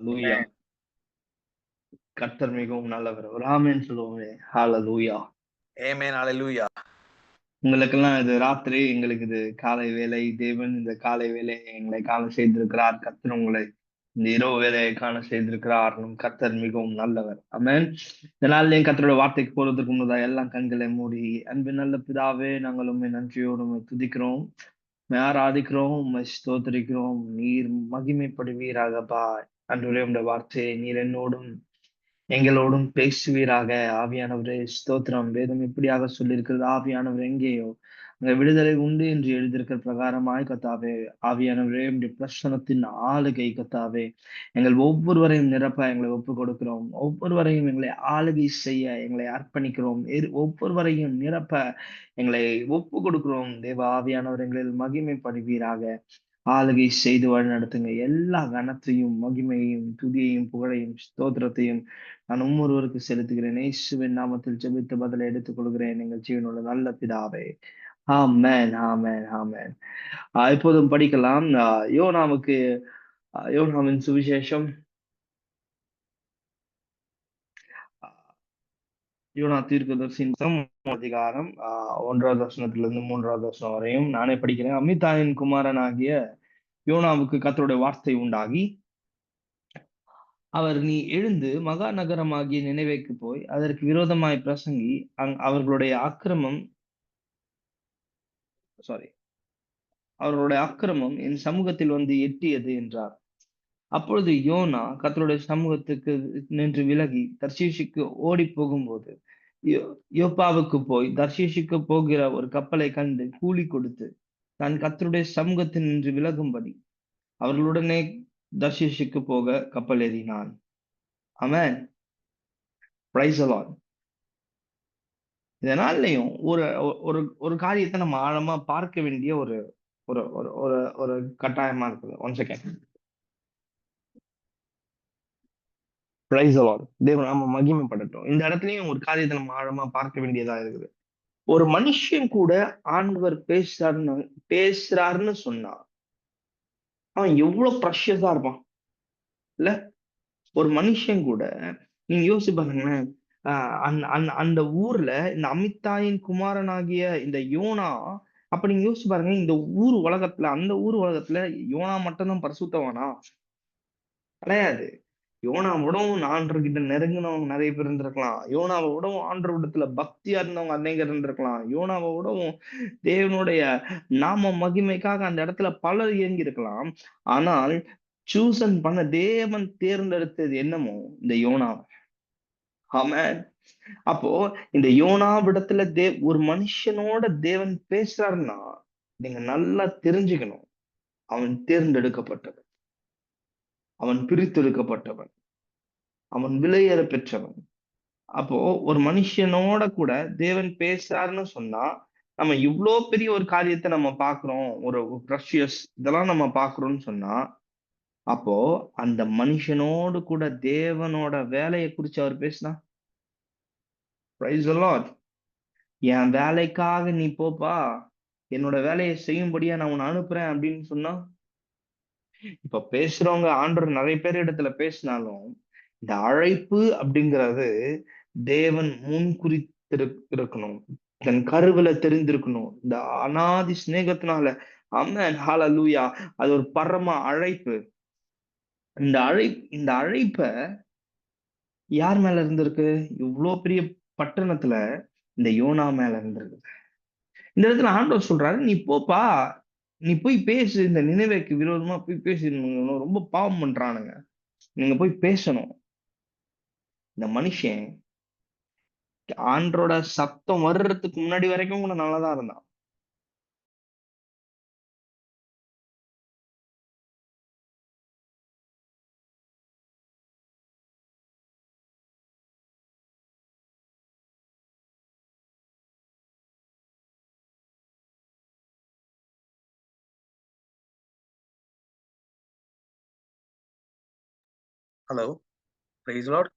லூயா. கர்த்தர் மிகவும் நல்லவர். ஒரு ஆமென் சொல்லுவோமே. ஹalleluya. Amen. Hallelujah. உங்களுக்கெல்லாம் இது ராத்திரி, எங்களுக்கு இது காலை வேளை. தேவன் இந்த காலை வேளையை எங்களை காண செய்திருக்கிறார். கர்த்தர் உங்களை இந்த இரவு வேளையை காண செய்திருக்கிறார். நம் கர்த்தர் மிகவும் நல்லவர். ஆமென். இந்த நாளிலே கர்த்தருடைய வார்த்தைக்கு போறதுக்கு முன்னதாக எல்லாம் கண்களை மூடி, அன்பின் நல்ல பிதாவே, நாங்கள் உம்மை நன்றியோடு உம்மை துதிக்கிறோம், உம்மை ஆராதிக்கிறோம், உம்மை ஸ்தோத்திரிக்கிறோம். நீர் மகிமைப்படுவீராகப்பா. ஆண்டவரே, உம்முடைய வார்த்தையை நீர் என்னோடும் எங்களோடும் பேசுவீராக. ஆவியானவரே ஸ்தோத்திரம். வேதம் இப்படியாக சொல்லியிருக்கிறது, ஆவியானவர் எங்கேயோ அங்க விடுதலை உண்டு என்று எழுதியிருக்கிற பிரகாரமாய் கத்தாவே, ஆவியானவரே உம்முடைய பிரசனத்தின் ஆளுகை கத்தாவே எங்கள் ஒவ்வொருவரையும் நிரப்ப எங்களை ஒப்புக் கொடுக்கிறோம். ஒவ்வொருவரையும் எங்களை ஆளுகை செய்ய எங்களை அர்ப்பணிக்கிறோம். ஒவ்வொருவரையும் நிரப்ப எங்களை ஒப்புக் கொடுக்கிறோம். தேவ ஆவியானவர் எங்களில் மகிமைப்படுவீராக. ஆளுகை செய்து வழி நடத்துங்க. எல்லா கனத்தையும் மகிமையையும் துதியையும் புகழையும் ஸ்தோத்திரத்தையும் நான் ஒருவருக்கு செலுத்துகிறேன். இயேசுவின் நாமத்தில் ஜெபித்து பதிலை எடுத்துக் கொள்கிறேன். எங்கள் ஜீவனுள்ள நல்ல பிதாவே. ஆமென், ஆமென், ஆமென். இப்போதும் படிக்கலாம். யோனாவுக்கு யோனாவின் சுவிசேஷம் யோனா தீர்க்கதரிசியின் அதிகாரம் 1வது வசனத்திலிருந்து 3வது வசனம் வரையும் நானே படிக்கிறேன். அமித்தாயின் குமாரனாகிய யோனாவுக்கு கர்த்தருடைய வார்த்தை உண்டாகி, அவர், நீ எழுந்து மகா நகரமாகிய நினைவேக்கு போய் அதற்கு விரோதமாய் பிரசங்கி, அவர்களுடைய அக்கிரமம் சாரி அவர்களுடைய அக்கிரமம் என் சமூகத்தில் வந்து எட்டியது என்றார். அப்பொழுது யோனா கர்த்தருடைய சமூகத்துக்கு நின்று விலகி தர்ஷீஷுக்கு ஓடி போகும்போது யோப்பாவுக்கு போய் தர்ஷீஷுக்கு போகிற ஒரு கப்பலை கண்டு கூலி கொடுத்து தான் கர்த்தருடைய சமூகத்தில் நின்று விலகும்படி அவர்களுடனே தர்ஷீஷுக்கு போக கப்பல் ஏறினான். ஆமென். Praise the Lord. இதனாலயும் ஒரு ஒரு ஒரு காரியத்தை நம்ம ஆழமா பார்க்க வேண்டிய ஒரு ஒரு ஒரு ஒரு ஒரு கட்டாயமா இருக்குது. One second. Price the Lord. தேவன் நாம மகிமைப்படட்டும். இந்த இடத்துலயும் ஒரு காரியத்தை நம்ம ஆழமா பார்க்க வேண்டியதா இருக்குது. ஒரு மனுஷன் கூட ஆண்டவர் பேசுறாருன்னு சொன்னா அவன் எவ்வளவு ப்ரஷியஸா இருப்பான் இல்ல? ஒரு மனுஷன் கூட நீங்க யோசிச்சு பாருங்களேன். அந்த ஊர்ல இந்த அமித்தாயின் குமாரனாகிய இந்த யோனா, அப்ப நீங்க யோசிச்சு பாருங்க, இந்த அந்த ஊர் உலகத்துல யோனா மட்டும்தான் பரிசுத்தவானா? கிடையாது. யோனாவை விடவும் ஆண்டவர் கிட்ட நெருங்கினவங்க நிறைய பேர் இருந்திருக்கலாம். யோனாவை விடவும் ஆண்டவர் இடத்துல பக்தியா இருந்தவங்க அநேகர் இருந்திருக்கலாம். யோனாவை விடவும் தேவனுடைய நாம மகிமைக்காக அந்த இடத்துல பலர் இயங்கி இருக்கலாம். ஆனால் சூசன் பண்ண தேவன் தேர்ந்தெடுத்தது என்னமோ இந்த யோனாவை. ஆமென். அப்போ இந்த யோனாவிடத்துல ஒரு மனுஷனோட தேவன் பேசுறாருன்னா நீங்க நல்லா தெரிஞ்சுக்கணும். அவன் தேர்ந்தெடுக்கப்பட்டவன், அவன் பிரித்தெடுக்கப்பட்டவன், அவன் விலையேற பெற்றவன். அப்போ ஒரு மனுஷனோட கூட தேவன் பேசுறாருன்னு சொன்னா நம்ம இவ்ளோ பெரிய ஒரு காரியத்தை நம்ம பாக்குறோம், ஒரு ப்ரஷியஸ் இதெல்லாம் நம்ம பாக்குறோம்னு சொன்னா, அப்போ அந்த மனுஷனோடு கூட தேவனோட வேலையை குறிச்சு அவர் பேசினா, பிரைஸ் தி லார்ட். என் வேலைக்காக நீ போப்பா, என்னோட வேலையை செய்யும்படியா நான் உன்னை அனுப்புறேன் அப்படின்னு சொன்னா, இப்ப பேசுறவங்க ஆண்டவர் நிறைய பேர் இடத்துல பேசினாலும் இந்த அழைப்பு அப்படிங்கிறது தேவன் முன் குறித்திருக்கணும். தன் கருவில தெரிந்திருக்கணும். இந்த அநாதி சிநேகத்தினால, ஆமென், ஹalleluya, அது ஒரு பரம அழைப்பு. இந்த அழைப்ப யார் மேல இருந்திருக்கு? இவ்வளவு பெரிய பட்டணத்துல இந்த யோனா மேல இருந்திருக்கு. இந்த இடத்துல ஆண்டவர் சொல்றாரு, நீ போப்பா, நீ போய் பேசு, இந்த நினைவேக்கு விரோதமா போய் பேசு, இவனுங்க ரொம்ப பாவம் பண்றானுங்க, நீங்க போய் பேசணும். இந்த மனுஷன் ஆண்டரோட சத்தம் வர்றதுக்கு முன்னாடி வரைக்கும் கூட நல்லாதான் இருந்தான். Hello. Praise the Lord.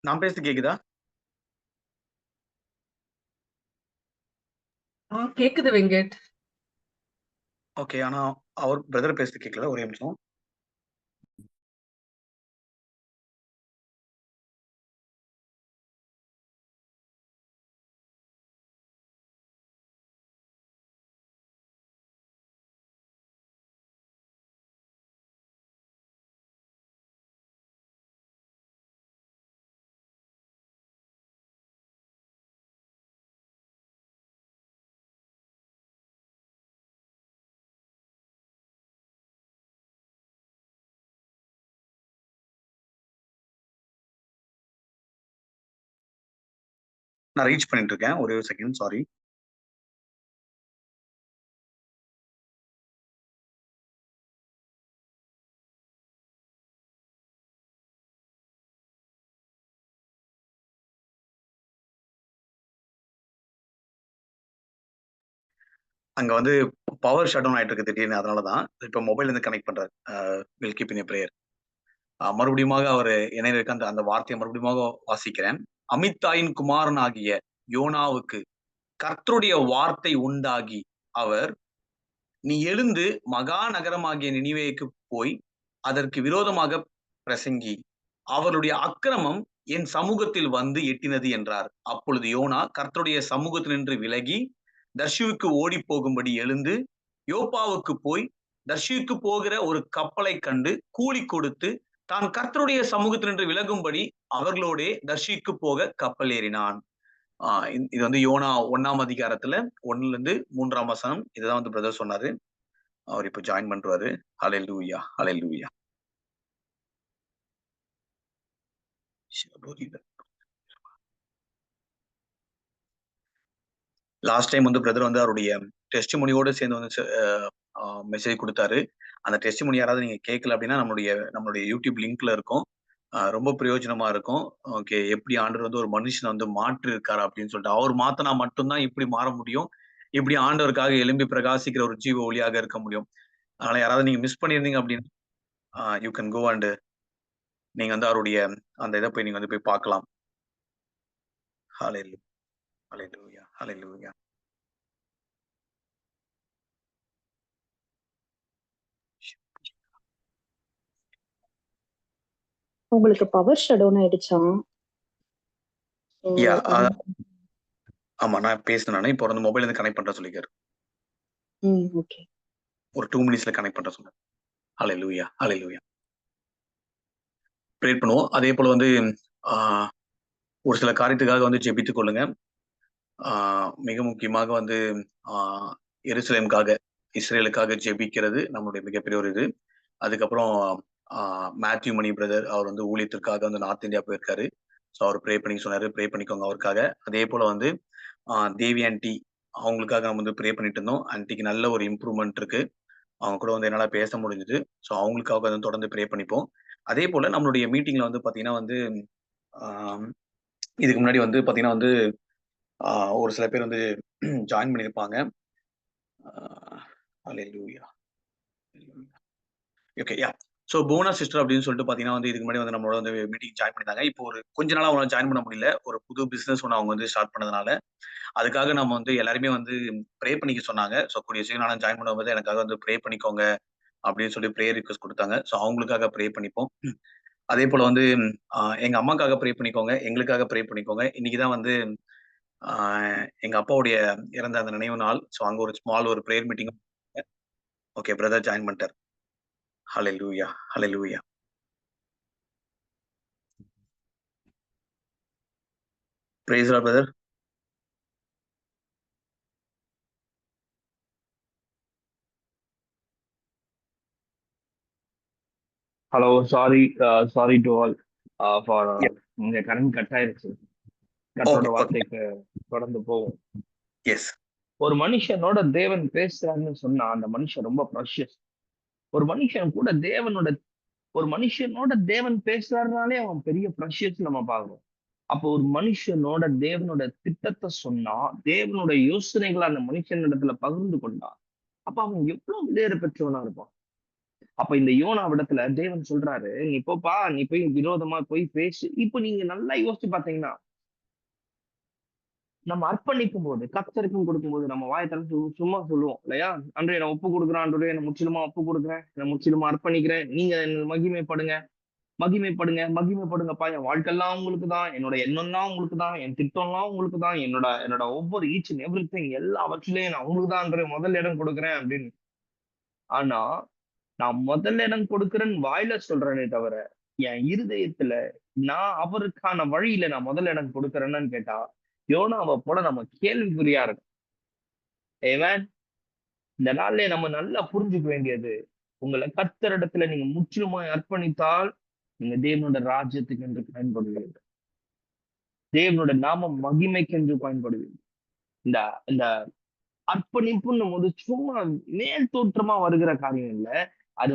நான் பேசுறது கேக்குதா? கேக்குது வெங்கட். ஓகே. ஆனா அவர் பிரதர் பேசுறது கேட்கல. ஒரே நிமிஷம். நான் ரீச் பண்ணிட்டு இருக்கேன். ஒரே ஒரு செகண்ட். சாரி. அங்க வந்து பவர் ஷட் டவுன் ஆயிட்டு இருக்கு திடீர்னு. அதனாலதான் இப்ப மொபைல் இருந்து கனெக்ட் பண்றாரு. Will keep in prayer. மறுபடியும் அவர் இணைய இருக்க அந்த அந்த வார்த்தையை மறுபடியும் வாசிக்கிறேன். அமித்தாயின் குமாரன் ஆகிய யோனாவுக்கு கர்த்தருடைய வார்த்தை உண்டாகி அவர், நீ எழுந்து மகா நகரமாகிய நினிவேக்கு போய் அதற்கு விரோதமாக பிரசங்கி, அவருடைய அக்கிரமம் என் சமூகத்தில் வந்து எட்டினது என்றார். அப்பொழுது யோனா கர்த்தருடைய சமூகத்தினின்று விலகி தர்ஷுவுக்கு ஓடி போகும்படி எழுந்து யோப்பாவுக்கு போய் தர்ஷுவுக்கு போகிற ஒரு கப்பலை கண்டு கூலி கொடுத்து தான் கர்த்தருடைய சமூகத்தினின்று விலகும்படி அவர்களோடே தர்ஷிக்கு போக கப்பல் ஏறினான். இது வந்து யோனா 1ஆம் அதிகாரத்துல 1ல இருந்து 3ஆம் வசனம். இதுதான் வந்து பிரதர் சொன்னாரு. அவர் இப்ப ஜாயின் பண்றாரு. ஹல்லேலூயா, ஹல்லேலூயா. லாஸ்ட் டைம் வந்து பிரதர் வந்து அவருடைய டெஸ்டிமோனியோட சேர்ந்து வந்து மெசேஜ் கொடுத்தாரு. அந்த டெஸ்டிமோனி யாராவது நீங்க கேட்கல அப்படின்னா நம்மளுடைய யூடியூப் லிங்க்ல இருக்கும். ரொம்ப பிரயோஜனமா இருக்கும். ஓகே, எப்படி ஆண்டவர் வந்து ஒரு மனுஷனை வந்து மாற்றி இருக்காரு அப்படின்னு சொல்லிட்டு, அவர் மாத்தினா மட்டும்தான் இப்படி மாற முடியும். இப்படி ஆண்டவருக்காக எழும்பி பிரகாசிக்கிற ஒரு ஜீவ ஒளியாக இருக்க முடியும். அதனால யாராவது நீங்க மிஸ் பண்ணியிருந்தீங்க அப்படின்னா யூ கேன் கோ அண்ட் நீங்க வந்து அவருடைய அந்த இதை போய் நீங்க வந்து போய் பார்க்கலாம். ஹல்லேலூயா, ஹல்லேலூயா, ஹல்லேலூயா. உங்களுக்கு பவர் ஷட் டவுன் ஆயிடுச்சா? ஆமா, நான் பேசினேன். இப்போ வந்து மொபைல் இருந்து கனெக்ட் பண்ற சொல்லிக்காரு. ஓகே. ஒரு 2 மினிட்ஸ்ல கனெக்ட் பண்ற சொன்னார். ஹல்லேலூயா, ஹல்லேலூயா. ப்ரே பண்ணுவோம். அதே போல வந்து ஒரு சில காரியத்துக்காக வந்து ஜெபித்துக் கொள்ளுங்க. மிக முக்கியமாக வந்து எருசலேமுக்காக, இஸ்ரேலுக்காக ஜெபிக்கிறது நம்மளுடைய மிகப்பெரிய ஒரு இது. அதுக்கப்புறம் மேத்யூ மணி பிரதர், அவர் வந்து ஊழியத்திற்காக வந்து நார்த் இந்தியா போயிருக்காரு. ஸோ அவர் ப்ரே பண்ணி சொன்னாரு. ப்ரே பண்ணிக்கோங்க அவருக்காக. அதே போல வந்து தேவி ஆண்டி, அவங்களுக்காக நம்ம வந்து ப்ரே பண்ணிட்டு இருந்தோம். ஆண்டிக்கு நல்ல ஒரு இம்ப்ரூவ்மெண்ட் இருக்கு. அவங்க கூட வந்து என்னால பேச முடிஞ்சது. ஸோ அவங்களுக்காக வந்து தொடர்ந்து ப்ரே பண்ணிப்போம். அதே போல நம்மளுடைய மீட்டிங்ல வந்து பாத்தீங்கன்னா வந்து இதுக்கு முன்னாடி வந்து பாத்தீங்கன்னா வந்து ஒரு சில பேர் வந்து ஜாயின் பண்ணியிருப்பாங்க. ஓகே, யா. ஸோ போனா சிஸ்டர் அப்படின்னு சொல்லிட்டு பாத்தீங்கன்னா வந்து இதுக்கு முன்னாடி வந்து நம்மளோட வந்து மீட்டிங் ஜாயின் பண்ணிருந்தாங்க. இப்போ ஒரு கொஞ்ச நாளா அவங்க ஜாயின் பண்ண முடியல. ஒரு புது பிசினஸ் ஒன்று அவங்க வந்து ஸ்டார்ட் பண்ணதுனால அதுக்காக நம்ம வந்து எல்லாருமே வந்து ப்ரே பண்ணிக்க சொன்னாங்க. ஸோ கூடிய சீக்கிரம் நானும் ஜாயின் பண்ணும்போது எனக்காக வந்து ப்ரே பண்ணிக்கோங்க அப்படின்னு சொல்லி ப்ரேயர் ரிக்வெஸ்ட் கொடுத்தாங்க. ஸோ அவங்களுக்காக ப்ரே பண்ணிப்போம். அதே போல வந்து எங்க அம்மாக்காக ப்ரே பண்ணிக்கோங்க, எங்களுக்காக ப்ரே பண்ணிக்கோங்க. இன்னைக்குதான் வந்து எங்க அப்பாவுடைய இறந்த அந்த நினைவு நாள். ஸோ அங்க ஒரு ஸ்மால் ஒரு prayer meeting. Okay, brother join பண்ணிட்டார். Hallelujah, hallelujah. Praise the Lord brother. Hello, sorry to all for இங்க கரண்ட் கட் ஆயிருச்சு. கட்டோட வார்த்தைக்கு தொடர்ந்து போவோம். எஸ். ஒரு மனுஷனோட தேவன் பேசுறான்னு சொன்னா அந்த மனுஷன் ரொம்ப ப்ரெஷியஸ். ஒரு மனுஷனோட தேவன் பேசுறாருனாலே அவன் பெரிய ப்ரெஷியஸ் நம்ம பார்க்கிறோம். அப்போ ஒரு மனுஷனோட தேவனோட திட்டத்தை சொன்னா, தேவனோட யோசனைகளை அந்த மனுஷன் இடத்துல பகிர்ந்து கொண்டா, அப்ப அவன் எவ்வளவு விலையேற பெற்றவனா இருப்பான். அப்ப இந்த யோனாவிடத்துல தேவன் சொல்றாரு, நீ போப்பா, நீ போய் விரோதமா போய் பேசு. இப்ப நீங்க நல்லா யோசிச்சு பார்த்தீங்கன்னா, நம்ம அர்ப்பணிக்கும் போது, கர்த்தருக்குன்னு கொடுக்கும்போது, நம்ம வாய திறந்து சும்மா சொல்லுவோம் இல்லையா? "ஆண்டவரே நான் ஒப்பு கொடுக்கிறேன் ஆண்டவரே, நான் முற்றிலுமா ஒப்பு கொடுக்கிறேன். நான் முற்றிலுமா அர்ப்பணிக்கிறேன். நீங்க என்ன மகிமைப்படுங்க, மகிமைப்படுங்க, மகிமைப்படுங்கப்பா. என் வாழ்க்கையெல்லாம் உங்களுக்கு தான். என்னோட எண்ணம்லாம் உங்களுக்கு தான். என் திட்டம்லாம் உங்களுக்கு தான். என்னோட என்னோட ஒவ்வொரு ஈச் அண்ட் எவ்ரிதிங் எல்லாவற்றிலயும் நான் உங்களுக்கு தான் ஆண்டவரே முதல் இடம் கொடுக்கிறேன்" அப்படின்னு. ஆனா, நான் முதல் இடம் கொடுக்கிறேன்னு வாயில சொல்றேனே தவிர, என் இருதயத்துல நான் அவருக்கான வழியில நான் முதல் இடம் கொடுக்கிறேனான்னு கேட்டா, யோனாவ போல நம்ம கேள்விக்குறியா இருக்கும். ஆமென். இந்த நாள்லயே நம்ம நல்லா புரிஞ்சுக்க வேண்டியது, உங்கள கர்த்தரிடத்துல நீங்க முற்றிலுமாய் அர்ப்பணித்தால், நீங்க தேவனுடைய ராஜ்யத்துக்கு என்று பயன்படுவீர்கள். தேவனுடைய நாமம் மகிமைக்கென்று பயன்படுவீர்கள். இந்த இந்த அர்ப்பணிப்புன்னும் போது சும்மா மேல் தோற்றமா வருகிற காரியம் இல்ல. அது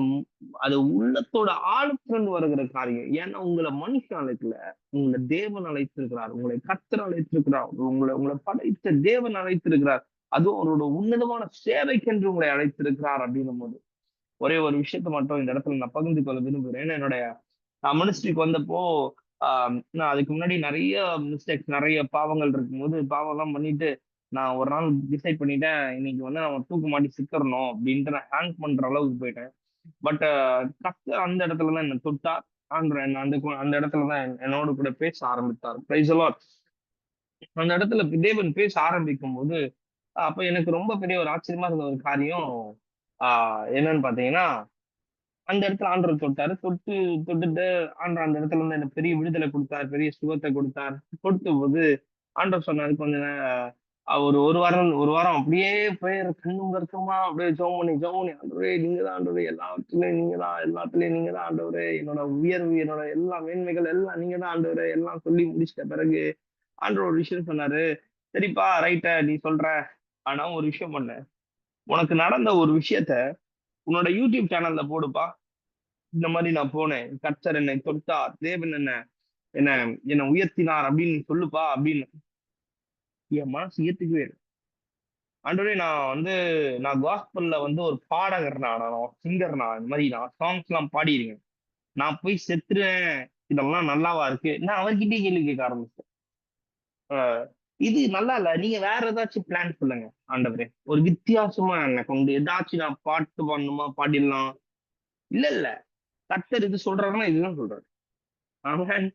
அது உள்ளத்தோட ஆழத்திலிருந்து வருகிற காரியம். ஏன்னா உங்கள மனுஷன் அழைக்கல. உங்கள தேவன் அழைத்திருக்கிறார். உங்களை கர்த்தர் அழைத்திருக்கிறார். உங்கள உங்கள படைத்த தேவன் அழைத்திருக்கிறார். அதுவும் அவரோட உன்னதமான சேவைக்கென்று உங்களை அழைத்திருக்கிறார் அப்படின்னும்போது, ஒரே ஒரு விஷயத்த மட்டும் இந்த இடத்துல நான் பகிர்ந்து கொள்ள விரும்புகிறேன். ஏன்னா என்னுடைய மினிஸ்ட்ரிக்கு வந்தப்போ, நான் அதுக்கு முன்னாடி நெறைய மிஸ்டேக்ஸ், நெறைய பாவங்கள் இருக்கும்போது, பாவம்லாம் பண்ணிட்டு, நான் ஒரு நாள் டிசைட் பண்ணிட்டேன், இன்னைக்கு வந்து நம்ம தூக்கு மாட்டி செத்துறணும் அப்படின்ட்டு நான் ஹேங் பண்ற அளவுக்கு போயிட்டேன். பட் கர்த்தர் அந்த இடத்துல தான் என்ன தொட்டார். ஆண்டவர் என்ன அந்த இடத்துல தான் என்னோடு கூட பேச ஆரம்பித்தார். Price the Lord. அந்த இடத்துல தேவன் பேச ஆரம்பிக்கும்போது, அப்ப எனக்கு ரொம்ப பெரிய ஒரு ஆச்சரியமா இருந்த ஒரு காரியம், ஆ என்னன்னு பார்த்தீங்கன்னா, அந்த இடத்துல ஆண்டவர் தொட்டாரு. தொட்டுட்டு ஆண்டவர் அந்த இடத்துல இருந்து எனக்கு பெரிய விடுதலை குடுத்தார். பெரிய சுகத்த குடுத்தார். கொடுத்தபோது ஆண்டவர் சொன்னாரு, கொஞ்ச நே ஒரு 1 வாரம் 1 வாரம் அப்படியே பிரேயர் கண்ணும் கருத்துமா அப்படியே ஜெபம் பண்ணி ஆண்டவரே நீங்க தான் ஆண்டவரே, எல்லாவற்றிலும் நீங்க தான், எல்லாத்துலயும் நீங்க தான் ஆண்டவரே. என்னோட உயர்வு, என்னோட எல்லா மேன்மைகள் எல்லாம் நீங்க தான் ஆண்டவரே. எல்லாம் சொல்லி முடிச்சிட்ட பிறகு ஆண்டவர் ஒரு விஷயம் சொன்னாரு. சரிப்பா ரைட் நீ சொல்ற. ஆனா ஒரு விஷயம் பண்ணு. உனக்கு நடந்த ஒரு விஷயத்த உன்னோட யூடியூப் சேனல்ல போடுப்பா. இந்த மாரி நான் போனேன். கர்த்தர் என்னை தொட்டார். தேவன் என்ன என்ன என்ன உயர்த்தினார் அப்படின்னு நீ சொல்லுப்பா அப்படின்னு. என் மனசு ஏத்துக்கவே இல்ல. ஆண்டவரே நான் காஸ்பெல்ல வந்து ஒரு பாடகர்ண்ணா. நான் சிங்கர்ண்ணா. இந்த மாரி நான் சாங்ஸ்லாம் பாடியிருக்கேன். நான் போய் செத்துருவேன். இதெல்லாம் நல்லாவா இருக்கு? நான் அவர்கிட்டயே கேள்வி கேட்க ஆரம்பிச்சேன். அ இது நல்லா இல்ல. நீங்க வேற ஏதாச்சும் பிளான் சொல்லுங்க ஆண்டவரே. ஒரு வித்தியாசமா என்ன கொண்டு ஏதாச்சும் நான் பாட்டு பாடணுமா? பாடிடலாம். இல்ல, இல்ல. கர்த்தர் இது சொல்றாருன்னா இதுதான் சொல்றாரு. ஆமென்.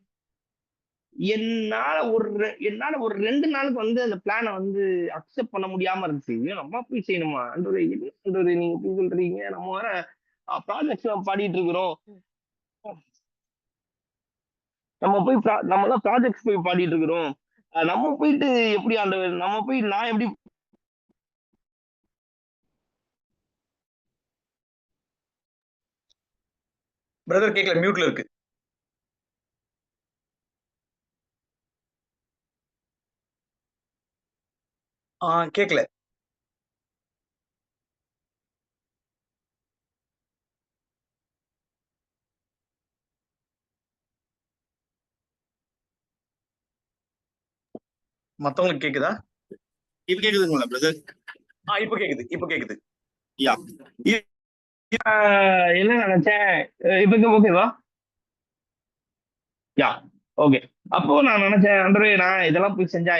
என்னால ஒரு 2 நாளுக்கு வந்து அந்த பிளான வந்து அக்செப்ட் பண்ண முடியாம இருந்துச்சு. ஐயோ! நம்ம போய் செய்யணுமா? ஆண்டவரே என்ன ஆண்டவரே நீங்க இப்படி சொல்றீங்க? நம்ம வேற ப்ராஜெக்ட்ஸ்லாம் பாடிட்டு இருக்கிறோம். நம்மலாம் ப்ராஜெக்ட்ஸ் போய் பாடிட்டு இருக்கிறோம். நம்ம போயிட்டு எப்படி ஆண்டவர் நம்ம போய் நான் எப்படி பிரதர் கேட்கல, மியூட்ல இருக்கு. கேட்கல. மத்தவங்களுக்கு கேக்குதா? இப்ப கேக்குதுங்களா பிரதர்? இப்ப கேக்குது, இப்ப கேக்குது. யா. என்ன நினைச்சேன்? இப்ப ஓகேவா? யா. ஓகே. அப்போ நான் நினைச்சேன், ஆண்டவரே நான் இதெல்லாம் போய் செஞ்சா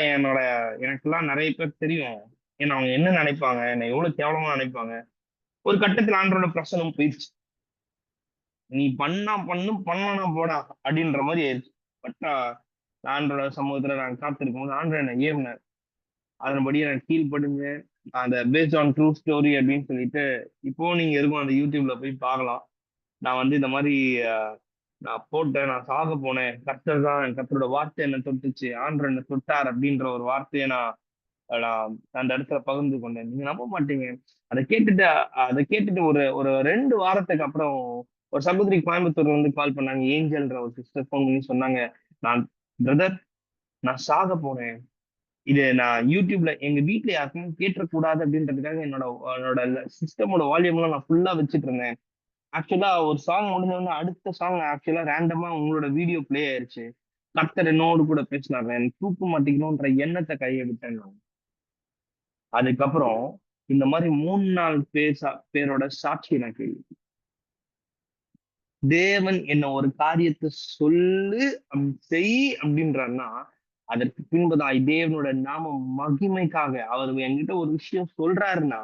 எனக்கெல்லாம் நெறைய பேர் தெரியும். ஏன்னா அவங்க என்ன நினைப்பாங்க? என்னை எவ்வளவு கேவலமா நினைப்பாங்க? ஒரு கட்டத்துல ஆண்டவரோட பிரசன்னம் போயிருச்சு. நீ பண்ணா பண்ணு, பண்ணலனா போடா அப்படின்ற மாரி ஆயிருச்சு. பட் ஆண்டவரோட சமூகத்துல நான் காத்திருக்கும்போது ஆண்டவர் என்ன ஏவினார். அதன்படி நான் கீழ்ப்படிஞ்சேன். அந்த பேஸ்ட் ஆன் ட்ரூ ஸ்டோரி அப்படின்னு சொல்லிட்டு, இப்பவும் நீங்க இருக்கும் அந்த யூடியூப்ல போய் பார்க்கலாம். நான் வந்து இந்த மாரி அ நான் போட்டேன். நான் சாக போனேன். கர்த்தரோட வார்த்தை என்ன தொட்டுச்சு. ஆண்டவர் என்ன தொட்டார் அப்படின்ற ஒரு வார்த்தைய நான் நான் அந்த இடத்துல பகிர்ந்து கொண்டேன். நீங்க நம்ப மாட்டீங்க. அத கேட்டுட்டு அத கேட்டுட்டு ஒரு ஒரு 2 வாரத்துக்கு அப்புறம் ஒரு சகோதரி கோயம்புத்தூர்ல இருந்து கால் பண்ணாங்க. ஏஞ்சல்ன்ற ஒரு சிஸ்டர் ஃபோன் பண்ணி சொன்னாங்க. நான் பிரதர் நான் சாக போனேன். இது நான் யூடியூப்ல எங்க வீட்ல யாருக்குமே கேட்றக்கூடாது அப்படின்றதுக்காக என்னோட சிஸ்டமோட வால்யூம்லாம் நான் ஃபுல்லா வச்சுட்டு இருந்தேன். ஆக்சுவலா ஒரு சாங் முடிஞ்ச உடனே அடுத்த சாங் ஆக்சுவலா ரேண்டமா உங்களோட வீடியோ ப்ளே ஆயிருச்சு. கர்த்தர் என்னோடு கூட பேசினாரு. எனக்கு தூக்க மாட்டேங்கிறோன்ற எண்ணத்த கைய விட்டேன் நான். அதுக்கப்புறம் இந்த மாரி 3, 4 பேரோட சாட்சி எனக்கு தேவன் என்ன ஒரு காரியத்தை சொல்லு செய் அப்படின்றாருன்னா, அதற்கு பின்புதான் தேவனோட நாம மகிமைக்காக அவர் என்கிட்ட ஒரு விஷயம் சொல்றாருன்னா,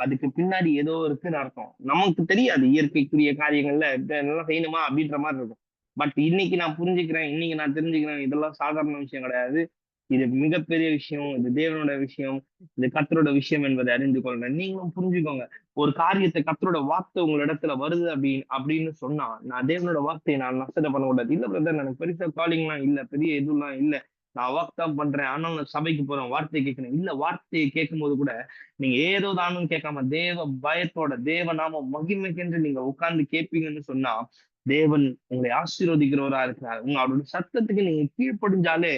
அதுக்கு பின்னாடி ஏதோ இருக்குன்னு அர்த்தம். நமக்கு தெரியாது இயற்கைக்குரிய காரியங்கள்ல இதெல்லாம் செய்யணுமா அப்படின்ற மாதிரி இருக்கும். பட் இன்னைக்கு நான் புரிஞ்சுக்கிறேன், இன்னைக்கு நான் தெரிஞ்சுக்கிறேன், இதெல்லாம் சாதாரண விஷயம் கிடையாது. இது மிகப்பெரிய விஷயம். இது தேவனோட விஷயம். இது கர்த்தரோட விஷயம் என்பதை அறிந்து கொள்றேன். நீங்களும் புரிஞ்சுக்கோங்க. ஒரு காரியத்தை கர்த்தரோட வார்த்தை உங்க இடத்துல வருது அப்படின்னு சொன்னா, நான் தேவனோட வார்த்தையை நான் நஷ்டத்தை பண்ணக்கூடாது. இல்ல பிரதர், எனக்கு பெருசா காலிங்லாம் இல்ல, பெரிய இதுலாம் இல்ல. நான் ஒர்க் தான் பண்றேன். ஆனாலும் நான் சபைக்கு போறேன். வார்த்தையை கேட்கணும். இல்ல, வார்த்தையை கேட்கும்போது கூட நீங்க ஏதோ தானும் கேட்காம தேவ பயத்தோட தேவ நாம மகிமைக்கென்று நீங்க உட்கார்ந்து கேட்பீங்கன்னு சொன்னா, தேவன் உங்களை ஆசீர்வதிக்கிறவரா இருக்கிறார். அவருடைய சத்தத்துக்கு நீங்க கீழ்ப்படிஞ்சாலே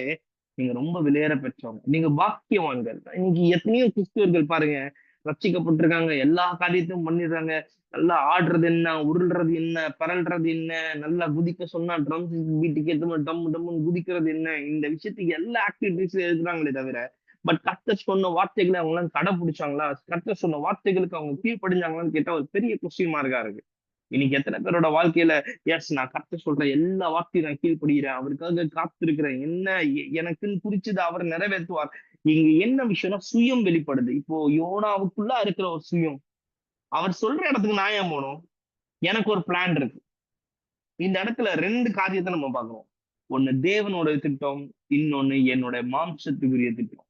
நீங்க ரொம்ப விலையேற பெற்றவங்க. நீங்க பாக்கியவான்கள். இன்னைக்கு எத்தனையோ கிறிஸ்துவர்கள் பாருங்க, ரட்சிக்கப்பட்டிருக்காங்க, எல்லா காரியத்தையும் பண்ணிடுறாங்க. நல்லா ஆடுறது என்ன, உருள்றது என்ன, பரல்றது என்ன, நல்லா குதிக்க சொன்னா ட்ரம்ஸ் பீட்டுக்கு ஏத்த மாதிரி டம் டம்னு குதிக்கிறது என்ன, இந்த விஷயத்துக்கு எல்லா ஆக்டிவிட்டிஸும் இருக்கிறாங்களே தவிர, பட் கர்த்தர் சொன்ன வார்த்தைகளை அவங்க எல்லாம் கடைபிடிச்சாங்களா, கர்த்தர் சொன்ன வார்த்தைகளுக்கு அவங்க கீழ்ப்படிஞ்சாங்களான்னு கேட்டா ஒரு பெரிய கொஸ்டின் மார்க்கா இருக்கு. இன்னைக்கு எத்தனை பேரோட வாழ்க்கையில, எஸ் நான் கர்த்தர் சொல்ற எல்லா வார்த்தையும் நான் கீழ்ப்படுகிறேன், அவருக்காக காத்திருக்கிறேன், என்ன எனக்குன்னு குறிச்சது அவர் நிறைவேற்றுவார். இங்க என்ன விஷயம்னா சுயம் வெளிப்படுது. இப்போ யோனாவுக்குள்ள இருக்கிற ஒரு சுயம், அவர் சொல்ற இடத்துக்கு நான் ஏன் போகணும்? எனக்கு ஒரு பிளான் இருக்கு. இந்த இடத்துல ரெண்டு காரியத்தை நம்ம பார்க்கிறோம். ஒண்ணு தேவனோட திட்டம், இன்னொன்னு என்னுடைய மாம்சத்துக்குரிய திட்டம்.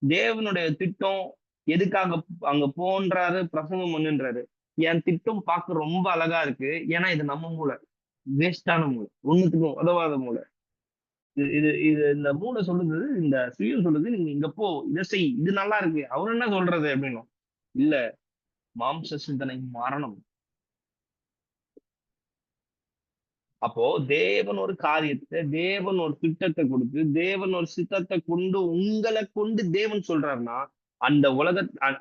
தேவனுடைய திட்டம் எதுக்காக அங்க போன்றாரு, பிரசங்கம் பண்ணுன்றாரு. என் திட்டம் பார்க்க ரொம்ப அழகா இருக்கு. ஏன்னா இது நம்ம மூளை, வேஸ்டான மூளை, ஒண்ணுத்துக்கும் உதவாத மூளை. இது இது இது இந்த மூளை சொல்லுது, இந்த சுயம் சொல்லுது, நீங்க இங்க போ, இதை செய், இது நல்லா இருக்கு. அவர் என்ன சொல்றது அப்படின்னும். இல்ல, மாம்ச சிந்தனை மரணம். அப்போ தேவன் ஒரு காரியத்தை, தேவன் ஒரு திட்டத்தை கொடுத்து, தேவன் ஒரு சித்தத்தை கொண்டு உங்களை கொண்டு தேவன் சொல்றாருன்னா, அந்த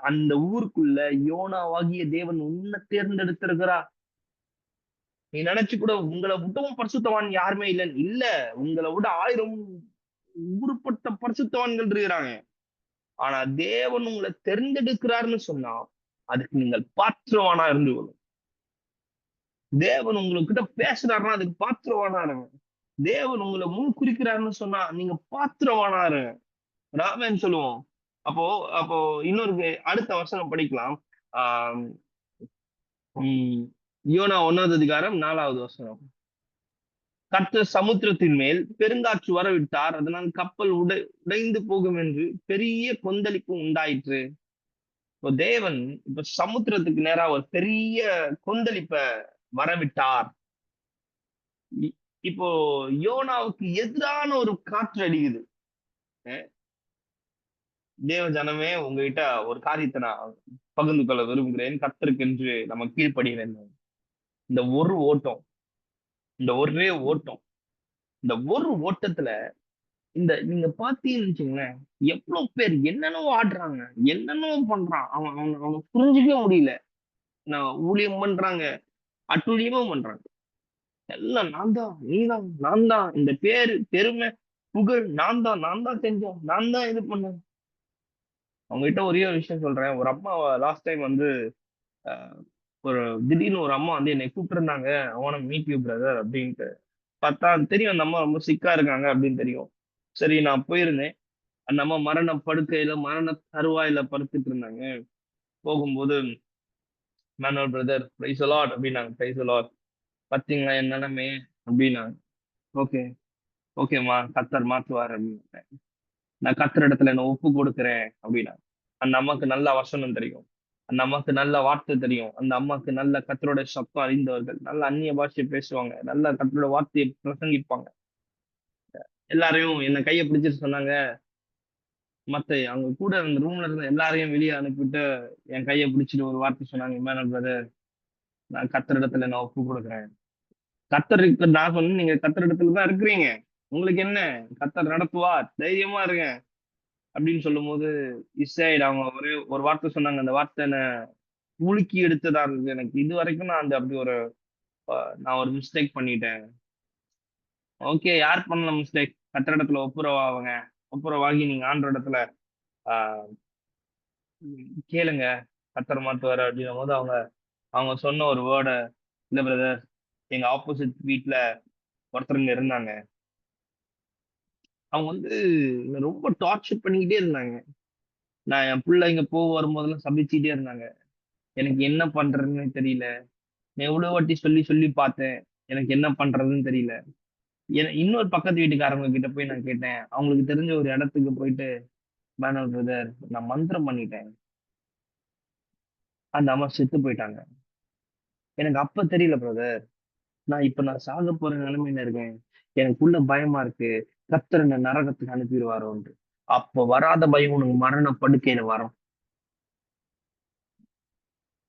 அந்த ஊருக்குள்ள யோனாவாகிய தேவன் உன்னை தேர்ந்தெடுத்திருக்கிறார். நீ நினைச்சு கூட உங்களை விட்டவும் பரிசுத்தவான் யாருமே இல்லைன்னு இல்ல. உங்களை விட 1000 உருப்பட்ட பரிசுத்தவான்கள் இருக்கிறாங்க. ஆனா தேவன் உங்களை தெரிந்தெடுக்கிறாருன்னு சொன்னா, அதுக்கு நீங்கள் பாத்திரவானா இருந்து கொள்ளும். தேவன் உங்ககிட்ட பேசுறாருன்னா அதுக்கு பாத்திரவானா இருங்க. தேவன் உங்களை முன் குறிக்கிறாருன்னு சொன்னா நீங்க பாத்திரவானா இருங்க. ராமன் சொல்லுவோம். அப்போ அப்போ இன்னொரு அடுத்த வசனம் படிக்கலாம். ஆஹ் உம் யோனா 1வது அதிகாரம் 4வது வசனம். கர்த்தர் சமுத்திரத்தின் மேல் பெருங்காற்று வரவிட்டார், அதனால் கப்பல் உடைந்து போகும் என்று பெரிய கொந்தளிப்பு உண்டாயிற்று. இப்போ தேவன் இப்ப சமுத்திரத்துக்கு நேரா ஒரு பெரிய கொந்தளிப்ப வரவிட்டார். இப்போ யோனாவுக்கு எதிரான ஒரு காற்று அடிக்குது. தேவ ஜனமே, உங்ககிட்ட ஒரு காரியத்தை நான் பகிர்ந்து கொள்ள விரும்புகிறேன். கர்த்தருக்கென்று நம்ம கீழ்ப்படுகிறேன். இந்த ஒரு ஓட்டம், இந்த ஒரே ஓட்டம், இந்த ஒரு ஓட்டத்துல நீங்க பாத்தீங்கன்னு வச்சுங்களேன், எவ்வளவு பேர் என்னென்னவோ ஆடுறாங்க, என்னென்னவோ பண்றான். அவனை புரிஞ்சுக்கவே முடியல. நான் ஊழியம் பண்றாங்க, அட்டுழியமும் பண்றாங்க. எல்லாம் நான் தான், நீதான், நான் தான், இந்த பேரு பெருமை புகழ் நான் தான் செஞ்சேன், நான் தான் இது பண்ணேன். அவங்க கிட்ட ஒரே ஒரு விஷயம் சொல்றேன். ஒரு அம்மா லாஸ்ட் டைம் வந்து அஹ், ஒரு திடீர்னு ஒரு அம்மா வந்து என்னை கூப்பிட்டு இருந்தாங்க, அவனை மீட் யூ பிரதர் அப்படின்ட்டு. பார்த்தா தெரியும் அந்த அம்மா ரொம்ப சிக்கா இருக்காங்க அப்படின்னு தெரியும். சரி, நான் போயிருந்தேன். அந்த அம்மா மரண படுக்கையில, மரண தருவாயில படுத்துட்டு இருந்தாங்க. போகும்போது, மேனுவல் பிரதர் பிரைஸ் லார்ட் அப்படின்னாங்க. Praise lord. பாத்தீங்களா என் நிலைமை அப்படின்னாங்க. ஓகே, ஓகேம்மா, கர்த்தர் மாத்துவார் அப்படின்னு. நான் கர்த்தர் இடத்துல என்ன ஒப்பு கொடுக்குறேன் அப்படின்னா. அந்த அம்மாக்கு நல்ல வசனம் தெரியும், அந்த அம்மாக்கு நல்ல வார்த்தை தெரியும், அந்த அம்மாக்கு நல்ல கர்த்தரோட சத்தம் அறிந்தவர்கள், நல்ல அந்நிய பாஷையை பேசுவாங்க, நல்ல கர்த்தரோட வார்த்தையை பிரசங்கிப்பாங்க. எல்லாரையும் என்ன கையை பிடிச்சிட்டு சொன்னாங்க. அவங்க கூட அந்த ரூம்ல இருந்த எல்லாரையும் வெளியே அனுப்பிட்டு என் கையை பிடிச்சிட்டு ஒரு வார்த்தை சொன்னாங்க. மேன பிரதர், நான் கர்த்தர் இடத்துல நான் ஒப்பு கொடுக்குறேன். கர்த்தர் நான் சொன்னேன், நீங்க கர்த்தர் இடத்துல தான் இருக்கிறீங்க, உங்களுக்கு என்ன, கர்த்தர் நடத்துவார், தைரியமா இருங்க அப்படின்னு சொல்லும் போது இஸ்ராயேல் அவங்க ஒரே ஒரு வார்த்தை சொன்னாங்க. அந்த வார்த்தை என்ன உலுக்கி எடுத்ததா இருந்தது எனக்கு. இது வரைக்கும் நான் அந்த அப்படி ஒரு நான் ஒரு மிஸ்டேக் பண்ணிட்டேன். ஓகே, யார் பண்ணல மிஸ்டேக்? கத்திரிடத்துல ஒப்புரவாங்க. ஒப்புரவாகி நீங்க ஆண்ட இடத்துல ஆஹ் கேளுங்க, கத்தர் மாத்துவாரு அப்படின்னும் போது அவங்க அவங்க சொன்ன ஒரு வேர்டை, இல்ல பிரதர், எங்க ஆப்போசிட் வீட்ல ஒருத்தருங்க இருந்தாங்க. அவங்க வந்து என்ன ரொம்ப டார்ச்சர் பண்ணிக்கிட்டே இருந்தாங்க. நான் என் பிள்ளைங்க வரும்போதெல்லாம் சபிச்சுக்கிட்டே இருந்தாங்க. எனக்கு என்ன பண்றதுன்னே தெரியல. நான் எவ்வளவு வாட்டி சொல்லி சொல்லி பார்த்தேன். எனக்கு என்ன பண்றதுன்னு தெரியல. இன்னொரு பக்கத்து வீட்டுக்காரங்க கிட்ட போய் நான் கேட்டேன். அவங்களுக்கு தெரிஞ்ச ஒரு இடத்துக்கு போயிட்டு, "மேனல் பிரதர், நான் மந்திரம் பண்ணிட்டேன். அந்த அம்மா செத்து போயிட்டாங்க." எனக்கு அப்ப தெரியல பிரதர். நான் சாக போற நிலைமையில இருக்கேன். எனக்குள்ள பயமா இருக்கு. கர்த்தர் என்ன நரகத்துக்கு அனுப்பிடுவாரோன்ட்டு. அப்ப வராத பயம் உனக்கு மரண படுக்கையில வரும்.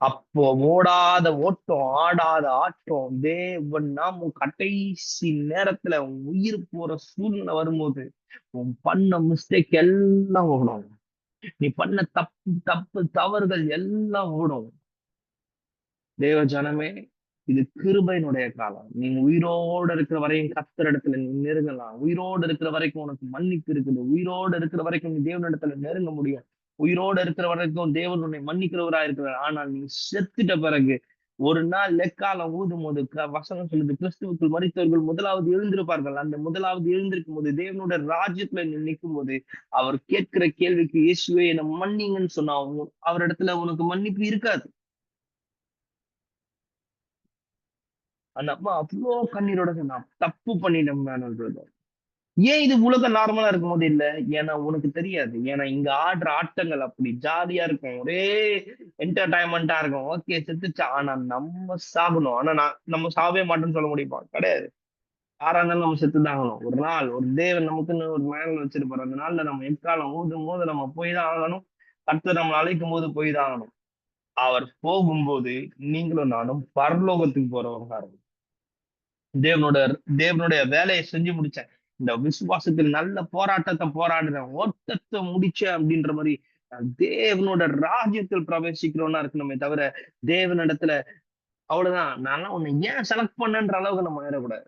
அப்போ ஓடாத ஓட்டம், ஆடாத ஆட்டம், தேவன் நாமம் கடைசி நேரத்துல உன் உயிர் போற சூழ்நிலை வரும்போது, உன் பண்ண மிஸ்டேக் எல்லாம் ஓடும். நீ பண்ண தப்பு தப்பு தவறுகள் எல்லாம் ஓடும். தேவ ஜனமே, இது கிருபையினுடைய காலம். நீங்க உயிரோட இருக்கிற வரையும் கர்த்தர் இடத்துல நீ நெருங்கலாம். உயிரோடு இருக்கிற வரைக்கும் உனக்கு மன்னிப்பு இருக்குது. உயிரோடு இருக்கிற வரைக்கும் நீ தேவனிடத்துல நெருங்க முடியும். உயிரோடு இருக்கிற வரைக்கும் தேவன் உன்னை மன்னிக்கிறவரா இருக்கிறார். ஆனால் நீ செத்துட்ட பிறகு ஒரு நாள் எக்காலம் ஊதும் போது வசனம் சொல்லுது, கிறிஸ்துவுக்குள் மரித்தவர்கள் முதலாவது எழுந்திருப்பார்கள். அந்த முதலாவது எழுந்திருக்கும் போது தேவனுடைய ராஜ்யத்துல நீ நிற்கும் போது அவர் கேட்கிற கேள்விக்கு இயேசுவே என்னை மன்னிங்கன்னு சொன்னா அவரிடத்துல உனக்கு மன்னிப்பு இருக்காது. அந்த அம்மா அவ்வளோ கண்ணீரோட நான் தப்பு பண்ணிட்டேன். ஏன் இது உலக நார்மலா இருக்கும்போது இல்ல? ஏன்னா உனக்கு தெரியாது. ஏன்னா இங்க ஆடுற ஆட்டங்கள் அப்படி ஜாலியா இருக்கும். ஒரே என்டர்டைன்மெண்டா இருக்கும். ஓகே செத்துச்சா. ஆனா நம்ம சாகணும். ஆனா நம்ம சாகவே மாட்டோம்னு சொல்ல முடியுமா? கிடையாது. யாரா இருந்தாலும் நம்ம செத்துதான் ஆகணும். ஒரு நாள் ஒரு தேவன் நமக்குன்னு ஒரு மேல வச்சிருப்பாரு. அந்த நாள்ல நம்ம எக்காலம் ஊதும் போது நம்ம போய் தான் ஆகணும். கர்த்தர் நம்மளை அழைக்கும் போது போய் தான் ஆகணும். அவர் போகும்போது நீங்களும் நானும் பரலோகத்துக்கு போறவங்க. தேவனோட தேவனுடைய வேலையை செஞ்சு முடிச்சேன். இந்த விசுவாசத்தில் நல்ல போராட்டத்தை போராடுறேன். ஓட்டத்தை முடிச்சேன் அப்படின்ற மாதிரி தேவனோட ராஜ்யத்தில் பிரவேசிக்கிறோம்னா இருக்கணுமே தவிர தேவனிடத்துல அவ்வளவுதான் நான் உன்னை ஏன் செலக்ட் பண்ணன்ற அளவுக்கு நம்ம ஆயிடக்கூடாது.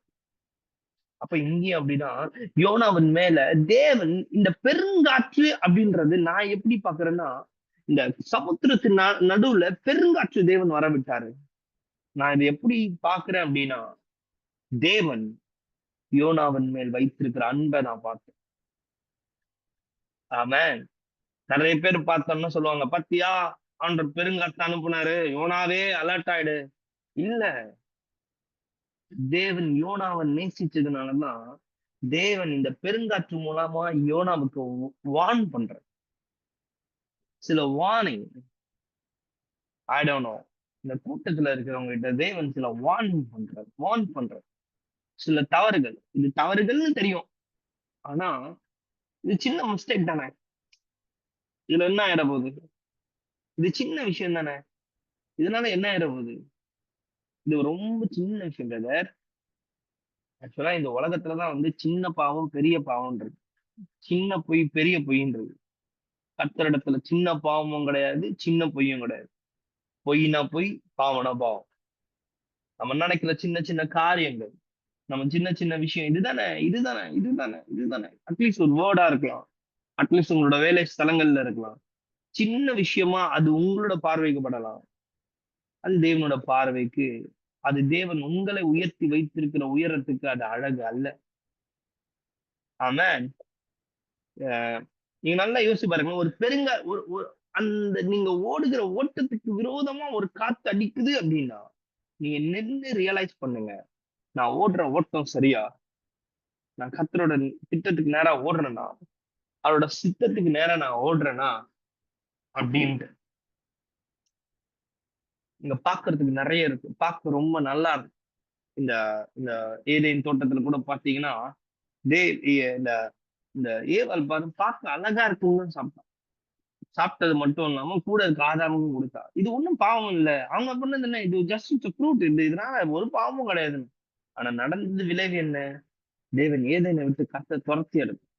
அப்ப இங்கேயும் அப்படிதான் யோனாவின் மேல தேவன் இந்த பெருங்காற்று அப்படின்றது நான் எப்படி பாக்குறேன்னா, இந்த சமுத்திரத்தின் நடுவுல பெருங்காற்று தேவன் வர விட்டாரு. நான் இதை எப்படி பாக்குறேன் அப்படின்னா, தேவன் யோனாவின் மேல் வைத்திருக்கிற அன்பை நான் பார்த்தேன். ஆமென். நிறைய பேர் பார்த்தோம்னா சொல்லுவாங்க, பாத்தியா ஆண்டவர் பெருங்காற்று அனுப்புனாரு, யோனாவே அலர்ட் ஆயிடு. இல்ல, தேவன் யோனாவை நேசிச்சதுனாலதான் தேவன் இந்த பெருங்காற்று மூலமா யோனாவுக்கு வார்ன் பண்ற சில வார்னிங். ஐ டோன்ட் நோ, இந்த கூட்டத்துல இருக்கிறவங்க கிட்ட தேவன் சில வார்ன் பண்ற சில தவறுகள். இது தவறுகள்னு தெரியும். ஆனா இது சின்ன மிஸ்டேக் தானே. இதுல என்ன ஆயிட போகுது? இது சின்ன விஷயம் தானே. இதனால என்ன ஆயிட போகுது? இது ரொம்ப சின்ன விஷயம் பிரதர். ஆக்சுவலா இந்த உலகத்துலதான் வந்து சின்ன பாவம் பெரிய பாவம்ன்றது. சின்ன பொய் பெரிய பொய்ன்றது. கர்த்தரிடத்துல சின்ன பாவமும் கிடையாது, சின்ன பொய்யும் கிடையாது. பொய்னா பொய், பாவனா பாவம். நம்ம நினைக்கிற சின்ன சின்ன காரியங்கள், நம்ம சின்ன சின்ன விஷயம், இதுதானே அட்லீஸ்ட் ஒரு வேர்டா இருக்கலாம். அட்லீஸ்ட் உங்களோட வேலை ஸ்தலங்கள்ல இருக்கலாம். சின்ன விஷயமா அது உங்களோட பார்வைக்கு படலாம். அது தேவனோட பார்வைக்கு, அது தேவன் உங்களை உயர்த்தி வைத்திருக்கிற உயரத்துக்கு அது அழகு அல்ல. ஆமென். நீங்க நல்லா யோசிச்சு பாருங்க. ஒரு பெருங்க அந்த நீங்க ஓடுகிற ஓட்டத்துக்கு விரோதமா ஒரு காத்து அடிக்குது அப்படின்னா நீங்க நின்று ரியலைஸ் பண்ணுங்க. நான் ஓடுற ஓட்டம் சரியா? நான் கர்த்தரோட திட்டத்துக்கு நேரா ஓடுறேன்னா, அவரோட சித்தத்துக்கு நேரா நான் ஓடுறேன்னா அப்படின்ட்டு. இங்க பாக்குறதுக்கு நிறைய இருக்கு. பார்க்க ரொம்ப நல்லா இருக்கு. இந்த இந்த ஏதேன் தோட்டத்துல கூட பாத்தீங்கன்னா, தே இந்த இந்த ஏவாள் பாரு பார்க்க அழகா இருக்குன்னு சாப்பிட்டான். சாப்பிட்டது மட்டும் இல்லாம கூட இருக்க ஆதாமுக்கும் கொடுத்தா. இது ஒண்ணும் பாவம் இல்ல. அவங்க பண்ணது என்ன? இது ஜஸ்ட் ஃப்ரூட். இதனால ஒரு பாவமும் கிடையாதுன்னு. ஆனா நடந்தது விளைவு என்ன? தேவன் ஏதேனை விட்டு கர்த்தர் துரத்தி எடுத்தார்.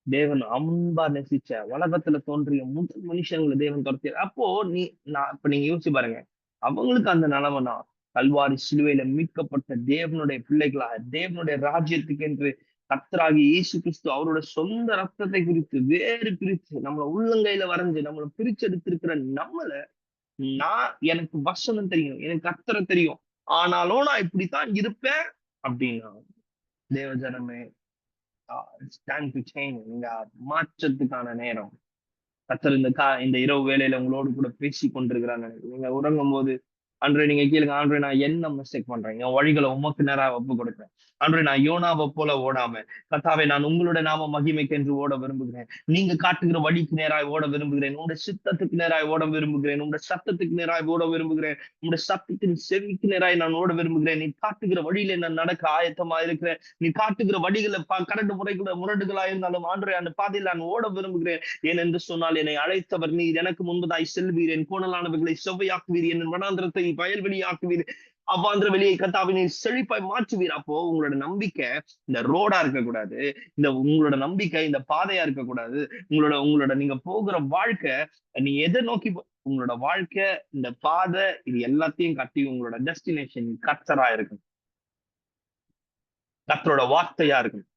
தேவன் அன்பா நேசிச்ச உலகத்துல தோன்றிய முதல் மனுஷங்களை தேவன் துரத்தி அப்போ இப்ப நீங்க யோசிச்சு பாருங்க. அவங்களுக்கு அந்த நிலைமைனா கல்வாரி சிலுவையில மீட்கப்பட்ட தேவனுடைய பிள்ளைகளாக தேவனுடைய ராஜ்யத்துக்கு என்று கர்த்தராகி இயேசு கிறிஸ்து அவரோட சொந்த ரத்தத்தை குறித்து வேறு பிரிச்சு நம்மள உள்ளங்கையில வரைஞ்சு நம்மளை பிரிச்சு எடுத்திருக்கிற எனக்கு வசனம் தெரியும், எனக்கு கர்த்தரை தெரியும். ஆனாலும் நான் இப்படித்தான் இருப்பேன் அப்படின்னா, தேவஜனமே, டைம் டு சேஞ்ச். நீங்க மாற்றத்துக்கான நேரம். கர்த்தர் இந்த இரவு வேளையில உங்களோடு கூட பேசிக் கொண்டிருக்கிறான்னு நினைக்கிறேன். நீங்க உறங்கும் போது, ஆண்டவரே நீங்க கேளுங்க, ஆண்டவரே நான் என்ன மிஸ்டேக் பண்றேன்? என் வழிகளை உமக்கு நேரா ஒப்புக் கொடுக்கிறேன். ஆண்டவரே நான் யோனாவை போல ஓடாம, கர்த்தாவே நான் உங்களுடைய நாம மகிமைக்கென்று ஓட விரும்புகிறேன். நீங்க காட்டுகிற வழிக்கு நேராய் ஓட விரும்புகிறேன். உங்களுடைய சித்தத்துக்கு நேராய் ஓட விரும்புகிறேன். உங்களுடைய சத்தத்துக்கு நேராய் ஓட விரும்புகிறேன். உங்களுடைய சத்தத்தின் செவிக்கு நேராய் நான் ஓட விரும்புகிறேன். நீ காட்டுகிற வழியில நான் நடக்க ஆயத்தமா இருக்கிறேன். நீ காட்டுகிற வழிகளை கரண்டு முரடுகளா இருந்தாலும் ஆண்டவரே அந்த பாதையில் நான் ஓட விரும்புகிறேன். ஏனென்று சொன்னால் என்னை அழைத்தவர் நீர். எனக்கு முன்பதாய் செல்வீர். என் கோணலானவைகளை செவ்வையாக்குவீர். என் வனாந்திரத்தை வயல்வெளியாக்குவீர். அவ்வாந்திர வெளியை கர்த்தாவே நீர் செழிப்பாய் மாற்றுவீர். அப்போ உங்களோட நம்பிக்கை இந்த ரோடா இருக்கக்கூடாது. உங்களோட நம்பிக்கை இந்த பாதையா இருக்கக்கூடாது. உங்களோட நீங்க போகிற வாழ்க்கை, நீ எதை நோக்கி உங்களோட வாழ்க்கை, இந்த பாதை, இது எல்லாத்தையும் கட்டி உங்களோட டெஸ்டினேஷன் கர்த்தரா இருக்கும். கர்த்தரோட வார்த்தையா இருக்கும்.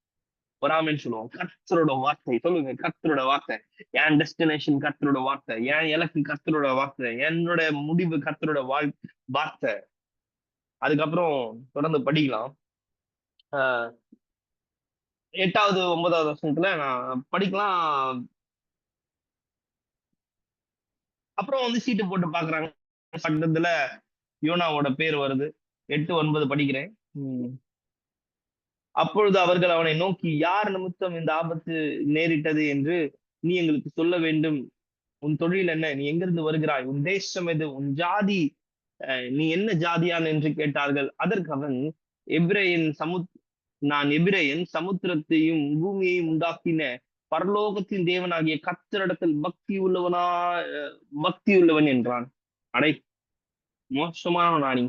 பொறாமைன்னு சொல்லுவோம். கர்த்தரோட வார்த்தை. சொல்லுங்க, கர்த்தரோட வார்த்தை. என் டெஸ்டினேஷன் கர்த்தரோட வார்த்தை. என் இலக்கு கர்த்தரோட வார்த்தை. என்னோட முடிவு கர்த்தரோட வார்த்தை. அதுக்கப்புறம் தொடர்ந்து படிக்கலாம். 8வது 9வது வசனத்துல நான் படிக்கலாம். அப்புறம் சீட்டு போட்டு பாக்குறாங்க. சட்டத்துல யோனாவோட பேர் வருது. 8, 9 படிக்கிறேன். அப்பொழுது அவர்கள் அவனை நோக்கி, யார் நிமித்தம் இந்த ஆபத்து நேரிட்டது என்று நீ எங்களுக்கு சொல்ல வேண்டும். உன் தொழில் என்ன? நீ எங்கிருந்து வருகிறாய்? உன் தேசம் எது? உன் ஜாதி நீ என்ன ஜாதியான் என்று கேட்டார்கள். அதற்கு அவன், நான் எபிரேயன், சமுத்திரத்தையும் பூமியையும் உண்டாக்கின பரலோகத்தின் தேவனாகிய கர்த்தரிடத்தில் பக்தி உள்ளவன் என்றான். அடை மோசமான நாணி.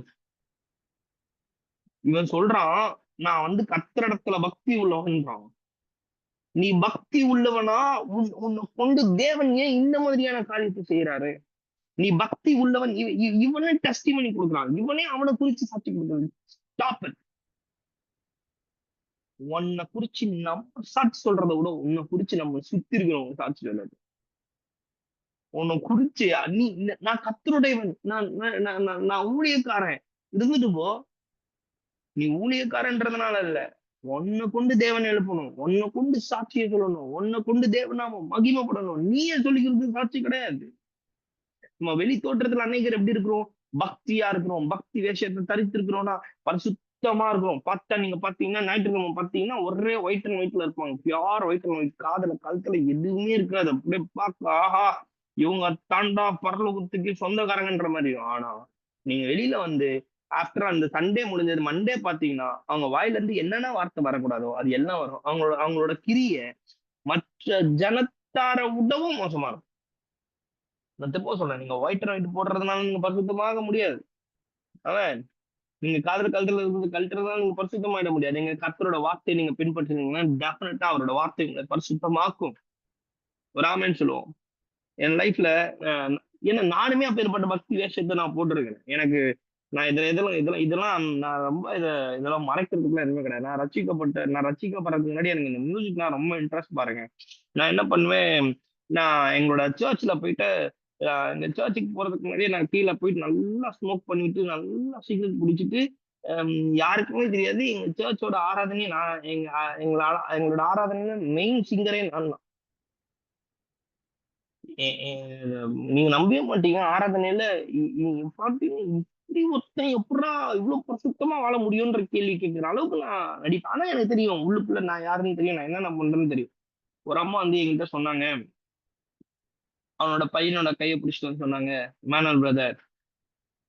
இவன் சொல்றான், நான் கர்த்தரிடத்துல பக்தி உள்ளவன்றான். நீ பக்தி உள்ளவனா? உன்னை கொண்டு தேவன் ஏன் இந்த மாதிரியான காரியத்தை செய்யறாரு? நீ பக்தி உள்ளவன். இவனே டெஸ்டிமனி கொடுக்குறான். இவனே அவனை குறிச்சு சாட்சி கொடுக்குறான். Stop it. உன்னை குறிச்சு நம்ம சாட்சி சொல்றதை விட உன்னை குறிச்சு நம்ம சுத்தி இருக்கிறவங்க சாட்சி சொல்றது. உன்னை குறிச்சு நான் கர்த்தருடையவன், நான் ஊழியக்காரன் இருந்துட்டு போ. நீ ஊழியக்காரன்றதுனால இல்ல, உன்னை கொண்டு தேவன் எழுப்பணும். உன்னை கொண்டு சாட்சியை சொல்லணும். உன்னை கொண்டு தேவனாம மகிமைப்படணும். நீயே சொல்லிக்கிறது சாட்சி கிடையாது. நம்ம வெளி தோற்றத்துல அநேகர் எப்படி இருக்கிறோம்? பக்தியா இருக்கிறோம். பக்தி வேஷத்தை தரித்திருக்கிறோம்னா பரிசுத்தமா இருக்கிறோம். நீங்க பாத்தீங்கன்னா ஞாயிற்றுக்கிழமை பாத்தீங்கன்னா ஒரே ஒயிட் அண்ட் ஒயிட்ல இருப்பாங்க. Pure white and white. காதுல கழுத்துல எதுவுமே இருக்காது. அப்படியே பார்க்க, ஆஹா இவங்க தாண்டா பரலோகத்துக்கு சொந்தக்காரங்கன்ற மாதிரி. ஆனா நீங்க வெளியில ஆஃப்டர் அந்த சண்டே முடிஞ்சது, மண்டே பாத்தீங்கன்னா அவங்க வாயில இருந்து என்னென்ன வார்த்தை வரக்கூடாதோ அது எல்லாம் வரும். அவங்களோட கிரிய மற்ற ஜனத்தார விடவும் மோசமா இருக்கும். நான் திரும்ப சொல்றேன், நீங்க ஒயிட் அண்ட் ஒயிட் போடுறதுனால நீங்க பரிசுத்தமாக முடியாது. அவன் நீங்க காதல் கல்ட்டுறதுனால நீங்க பரிசுத்தமாயிட முடியாது. நீங்க கர்த்தரோட வார்த்தையை நீங்க பின்பற்றினீங்கன்னா டெஃபினட்டா அவரோட வார்த்தை உங்களை பரிசுத்தமாக்கும். ஒரு ஆமென்னு சொல்லுவோம். என் லைஃப்ல ஏன்னா நானுமே அப்பேற்பட்ட பக்தி வேஷத்தை நான் போட்டிருக்கேன். எனக்கு நான் இதெல்லாம் நான் ரொம்ப இதெல்லாம் மறைக்கிறதுக்குலாம் எதுவுமே கிடையாது. நான் ரட்சிக்கப்படுறதுக்கு முன்னாடி எனக்கு இந்த மியூசிக்லாம் ரொம்ப இன்ட்ரெஸ்ட் பாருங்க. நான் என்ன பண்ணுவேன், நான் எங்களோட சர்ச்ல போயிட்டு இந்த சர்ச்சுக்கு போறதுக்கு முன்னாடியே நான் கீழே போயிட்டு நல்லா ஸ்மோக் பண்ணிட்டு நல்லா சிகரெட் குடிச்சிட்டு யாருக்குமே தெரியாது. எங்க சர்ச்சோட ஆராதனையை எங்களோட ஆராதனையில மெயின் சிங்கரே நான் தான். நீங்க நம்பவே மாட்டீங்க. ஆராதனையில இப்படி ஒருத்தன் எப்படா இவ்வளவு பிரசுத்தமா வாழ முடியும்ன்ற கேள்வி கேட்கிற அளவுக்கு நான் நடிப்பேன். ஆனா எனக்கு தெரியும் உள்ளுக்குள்ள நான் யாருன்னு தெரியும், நான் என்ன பண்றேன்னு தெரியும். ஒரு அம்மா என்கிட்ட சொன்னாங்க, அவனோட பையனோட கையை பிடிச்சிட்டு சொன்னாங்க, மேனுவல் பிரதர்,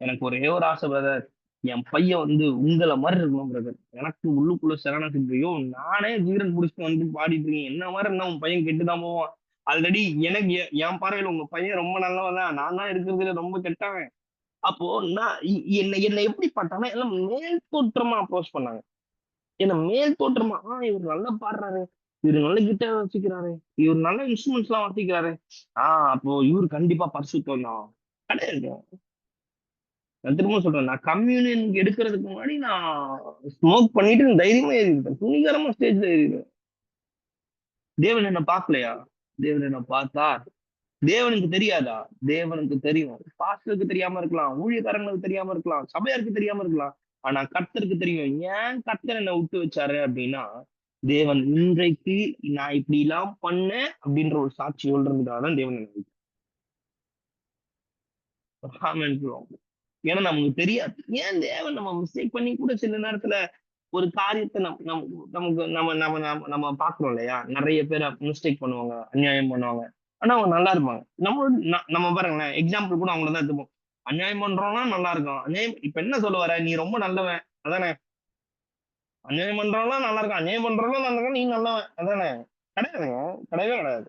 எனக்கு ஒரே ஒரு ஆசை பிரதர், என் பையன் உங்களை மாதிரி இருக்கணும் பிரதர். எனக்கு உள்ளுக்குள்ள சரணாசிரியோ நானே வீரன் பிடிச்சிட்டு பாடிட்டு இருக்கேன். என்ன மாதிரி இருந்தா உன் பையன் கெட்டுதான் போவான். ஆல்ரெடி எனக்கு என் பார்வையில உங்க பையன் ரொம்ப நல்லவன் தான், நான் தான் இருக்கிறதுல ரொம்ப கெட்டவன். அப்போ நான் என்னை எப்படி பார்த்தாங்கன்னா எல்லாம் மேல் தோற்றமா அப்ரோச் பண்ணாங்க. என்ன மேல் தோற்றமா, இவர் நல்லா பாடுறாரு, இவர் நல்ல கிட்டார் வாசிக்கிறாரு, இவர் நல்ல இன்ஸ்ட்ருமெண்ட்ஸ் எல்லாம் வாசிக்கிறாரு, அப்போ இவர் கண்டிப்பா பரிசுத்தம் தான். கிடையாது. நான் திரும்ப சொல்றேன், நான் கம்யூனியன் எடுக்கிறதுக்கு முன்னாடி நான் ஸ்மோக் பண்ணிட்டு தைரியமா ஏறிட்டேன். துணிகரமா ஸ்டேஜ்ல ஏறிடுவேன். தேவன் என்ன பார்க்கலையா? தேவன் என்ன பார்த்தார். தேவனுக்கு தெரியாதா? தேவனுக்கு தெரியும். பாஸ்டருக்கு தெரியாம இருக்கலாம், ஊழியக்காரங்களுக்கு தெரியாம இருக்கலாம், சபையாருக்கு தெரியாம இருக்கலாம். ஆனா கர்த்தருக்கு தெரியும். ஏன் கர்த்தர் என்ன விட்டு வச்சாரு அப்படின்னா, தேவன் இன்றைக்கு நான் இப்படி எல்லாம் பண்ணேன் அப்படின்ற ஒரு சாட்சி சொல்றதுக்காக தான் தேவன் என்ன விட்டார். ஆமென் சொல்லுவோம். ஏன்னா நமக்கு தெரியாது. ஏன் தேவன் நம்ம மிஸ்டேக் பண்ணி கூட சில நேரத்துல ஒரு காரியத்தை நமக்கு நம்ம நம்ம நம்ம நம்ம பாக்குறோம் இல்லையா? நிறைய பேர் மிஸ்டேக் பண்ணுவாங்க, அநியாயம் பண்ணுவாங்க. ஆனா அவங்க நல்லா இருப்பாங்க. நம்ம பாருங்களேன், எக்ஸாம்பிள் கூட அவங்கள தான் எடுத்துப்போம். அநியாயம் பண்றவனா நல்லா இருக்கும். இப்ப என்ன சொல்ல வர? நீ ரொம்ப நல்லவன் அதானே? அநியாயம் பண்றவன்லாம் நல்லா இருக்கான். அநியாயம் பண்றவன்லாம் நல்லா இருக்கான். நீ நல்லவன் அதானே? கிடையாதுங்க. கிடையவே கிடையாது.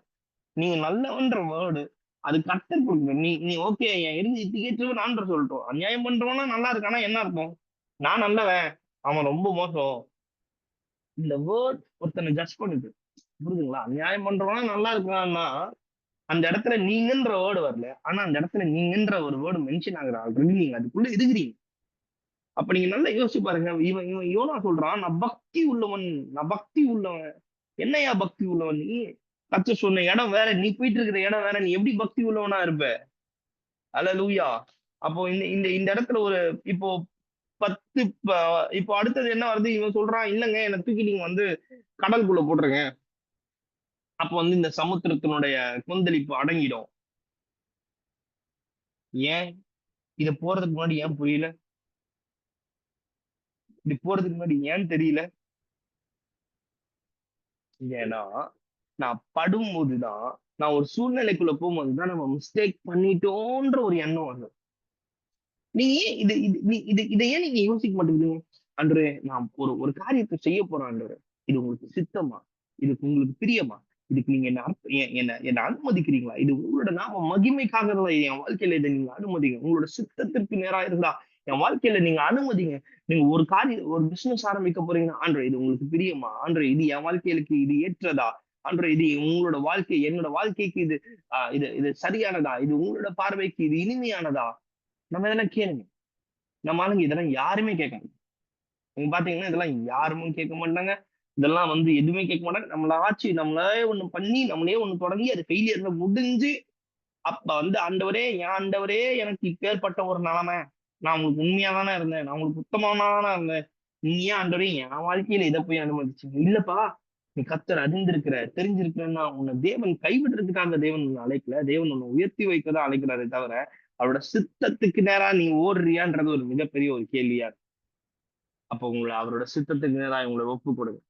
நீங்க நல்லவன்ற வேர்டு அது கர்த்தர் கொடுக்குது. நீ நீ ஓகே என் இறுதி ஏற்றுவன் ஆண்டவர் சொல்லட்டும். அநியாயம் பண்றவனா நல்லா இருக்கானா என்ன அர்த்தம்? நான் நல்லவன், அவன் ரொம்ப மோசம். இந்த வேர்ட் ஒருத்தனை ஜட்ஜ் பண்ணுது. புரியுதுங்களா? அநியாயம் பண்றவனா நல்லா இருக்கான்னா, அந்த இடத்துல நீங்கன்ற வேர்டு வரல. ஆனா அந்த இடத்துல நீங்கன்ற ஒரு வேர்டு மென்ஷன் ஆகுற ஆல்ரெடி நீங்க அதுக்குள்ள இருக்கிறீங்க. அப்ப நீங்க நல்லா யோசிச்சு பாருங்க. இவன் இவன் யோனா சொல்றான், நான் பக்தி உள்ளவன், நான் பக்தி உள்ளவன். என்னையா பக்தி உள்ளவன் நீ? கர்த்தர் சொன்ன இடம் வேற, நீ போயிட்டு இருக்கிற இடம் வேற. நீ எப்படி பக்தி உள்ளவனா இருப்ப? அல்லேலூயா. அப்போ இந்த இந்த இந்த இடத்துல ஒரு இப்போ 10 இப்போ அடுத்தது என்ன வருது? இவன் சொல்றான், இல்லங்க என்ன தூக்கி நீங்க வந்து கடலுக்குள்ள போட்டுருங்க. அப்ப வந்து இந்த சமுத்திரத்தினுடைய கொந்தளிப்பு அடங்கிடும். ஏன்? இத போறதுக்கு முன்னாடி ஏன் புரியல? இப்படி போறதுக்கு முன்னாடி ஏன் தெரியல? ஏன்னா, நான் படும்போதுதான், நான் ஒரு சூழ்நிலைக்குள்ள போகும்போதுதான் நம்ம மிஸ்டேக் பண்ணிட்டோன்ற ஒரு எண்ணம் வருது. நீங்க ஏன் இது இது நீ இது இத ஏன் நீங்க யோசிக்க மாட்டேங்கிறீங்க? ஆண்டவரே நான் ஒரு ஒரு காரியத்த செய்ய போறேன் ஆண்டவரே. இது உங்களுக்கு சித்தமா? இதுக்கு உங்களுக்கு பிரியமா? இதுக்கு நீங்க என்ன என்ன என்ன அனுமதிக்கிறீங்களா? இது உங்களோட நாம மகிமைக்காக இருந்தா என் வாழ்க்கையில இத நீங்க அனுமதிங்க. உங்களோட சித்தத்திற்கு நேரா இருந்தா என் வாழ்க்கையில நீங்க அனுமதிங்க. நீங்க ஒரு பிசினஸ் ஆரம்பிக்க போறீங்கன்னா, ஆண்டவரே இது உங்களுக்கு பிரியமா? ஆண்டவரே இது என் வாழ்க்கைக்கு இது ஏற்றதா? ஆண்டவரே இது உங்களோட வாழ்க்கை என்னோட வாழ்க்கைக்கு இது இது இது சரியானதா? இது உங்களோட பார்வைக்கு இது இனிமையானதா? நம்ம இதெல்லாம் கேளுங்க. நம்ம ஆளுங்க இதெல்லாம் யாருமே கேட்க மாட்டாங்க. நீங்க பாத்தீங்கன்னா இதெல்லாம் யாருமே கேட்க மாட்டாங்க. இதெல்லாம் வந்து எதுவுமே கேட்க மாட்டாங்க. நம்மளே ஒண்ணு பண்ணி, நம்மளே ஒண்ணு தொடங்கி அது ஃபெயிலியர்ல முடிஞ்சு, அப்ப வந்து ஆண்டவரே, என் ஆண்டவரே எனக்கு இப்பேற்பட்ட ஒரு நிலைமை. நான் உங்களுக்கு உண்மையா தானே இருந்தேன். நான் உங்களுக்கு உத்தமனா தானே இருந்தேன். நீ ஏன் ஆண்டவரே என் வாழ்க்கையில இத போய் அனுமதிச்சீங்க? இல்லப்பா, நீ கர்த்தர் அறிந்திருக்கிற, தெரிஞ்சிருக்கிறன்னா உன்னை தேவன் கைவிடுறதுக்காக தேவன் உன்னை அழைக்கல. தேவன் உன்னை உயர்த்தி வைக்கதான் அழைக்கிறாரே தவிர, அவரோட சித்தத்துக்கு நேரா நீ ஓடுறியான்றது ஒரு மிகப்பெரிய ஒரு கேள்வியா இருக்கு. அப்ப அவரோட சித்தத்துக்கு நேரா உங்களை ஒப்பு கொடுங்க.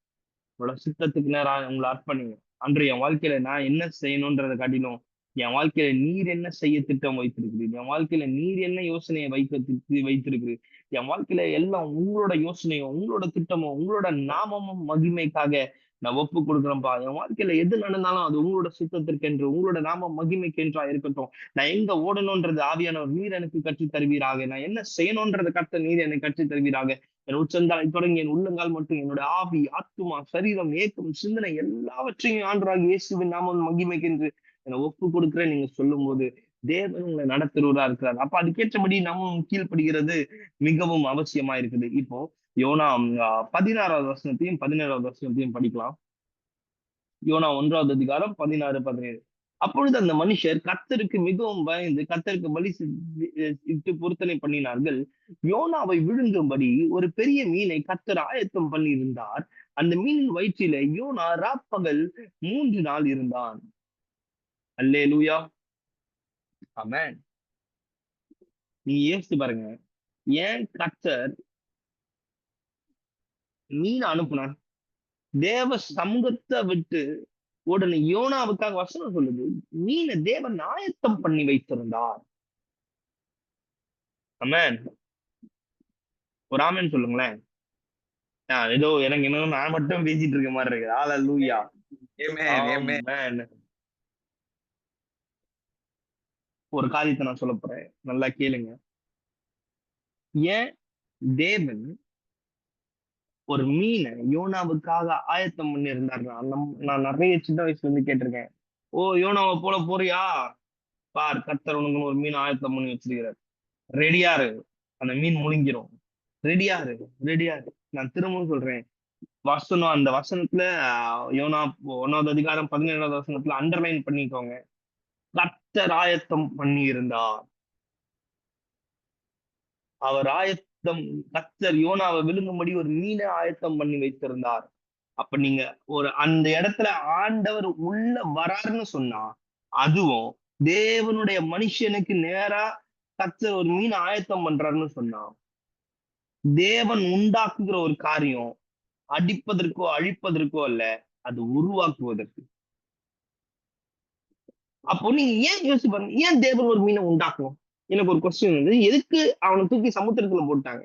உங்களோட சித்தத்துக்கு நேரா உங்களை அர்ப்பணிங்க. அன்று என் வாழ்க்கையில நான் என்ன செய்யணும்ன்றதை காட்டிலும் என் வாழ்க்கையில நீர் என்ன செய்ய திட்டம் வைத்திருக்கிறீர், என் வாழ்க்கையில நீர் என்ன யோசனையை வைத்திருக்கிறீர், என் வாழ்க்கையில எல்லாம் உங்களோட யோசனையும் உங்களோட திட்டமும் உங்களோட நாமமும் மகிமைக்காக நான் ஒப்பு கொடுக்குறேன்ப்பா. என் வாழ்க்கையில எது நடந்தாலும் அது உங்களோட சித்தத்திற்கென்று உங்களோட நாம மகிமைக்கென்றா இருக்கட்டும். நான் எங்க ஓடணும்ன்றது ஆவியானவர் நீர் எனக்கு கற்றுத் தருவீராக. நான் என்ன செய்யணும்ன்றதை கர்த்தர் நீர் எனக்கு கற்றுத் தருவீராக. என் உச்சந்தாய் தொடங்கி என் உள்ளங்கால் மட்டும் என்னோட ஆவி, ஆத்துமா, சரீரம், ஏக்கம், சிந்தனை எல்லாவற்றையும் ஆண்டவராகிய இயேசுவின் நாமம் மகிமைக்கென்று என்னை ஒப்பு கொடுக்கிறேன் நீங்க சொல்லும்போது தேவன் உங்களை நடத்துறவரா இருக்கிறார். அப்ப அதுக்கேற்றபடி நம்ம கீழ்ப்படுகிறது மிகவும் அவசியமா இருக்குது. இப்போ யோனா 16வது வசனத்தையும் 17வது வசனத்தையும் படிக்கலாம். யோனா 1வது அதிகாரம் 16, 17. அப்பொழுது அந்த மனுஷர் கர்த்தருக்கு மிகவும் பயந்து கர்த்தருக்கு இட்டு பொருத்தனை பண்ணினார்கள். யோனாவை விழுங்கும்படி ஒரு பெரிய மீனை கர்த்தர் ஆயத்தம் பண்ணி இருந்தார். அந்த மீனின் வயிற்றில யோனா ராப்பகல் 3 நாள் இருந்தான். அல்லேலூயா. ஆமென். நீங்க யோசிச்சு பாருங்க. ஏன் கர்த்தர் மீன் அனுப்புனார்? தேவ சமூகத்தை விட்டு உடனே யோனாவுக்காக வசனம் சொல்லுது, மீனை தேவன் ஆயத்தம் பண்ணி வைத்திருந்தார். ஆமென். ஒரு ஆமென் சொல்லுங்களேன். ஏதோ எனக்கு இன்னும் நான் மட்டும் பேசிட்டு இருக்க மாதிரி இருக்கு. ஹல்லேலூயா. ஆமென், ஆமென். ஆமென். ஒரு காரியத்தை நான் சொல்லப் போறேன். நல்லா கேளுங்க. ஏன் தேவன் ஒரு மீனை யோனாவுக்காக ஆயத்தம் பண்ணி இருந்தாருன்னா, நான் நிறைய சின்ன வயசுல இருந்து கேட்டிருக்கேன். ஓ யோனாவை போல போறியா? பார் கர்த்தர் உனக்குன்னு ஒரு மீன் ஆயத்தம் பண்ணி வச்சிருக்கிறார். ரெடியா இரு. அந்த மீன் முழுங்கிரும். ரெடியா இரு, ரெடியா இரு. நான் திரும்பவும் சொல்றேன். அந்த வசனத்துல யோனா 1வது அதிகாரம் 17வது வசனத்துல அண்டர்லைன் பண்ணிக்கோங்க. கர்த்தர் ஆயத்தம் பண்ணி இருந்தார். அவர் ஆயத்தம் கர்த்தர் யோனாவை விழுங்கும்படி ஒரு மீனை ஆயத்தம் பண்ணி வைத்திருந்தார். அப்ப நீங்க அந்த இடத்துல ஆண்டவர் உள்ள வராருன்னு சொன்னா, அதுவும் தேவனுடைய மனுஷனுக்கு நேரா கர்த்தர் ஒரு மீன் ஆயத்தம் பண்றாருன்னு சொன்னா, தேவன் உண்டாக்குகிற ஒரு காரியம் அடிப்பதற்கோ அழிப்பதற்கோ அல்ல, அது உருவாக்குவதற்கு. அப்போ நீங்க ஏன் யோசிச்சு பாருங்க, ஏன் தேவன் ஒரு மீனை உண்டாக்கணும்? எனக்கு ஒரு கொஸ்டின் வந்து, எதுக்கு அவனை தூக்கி சமுத்திரத்துல போட்டாங்க?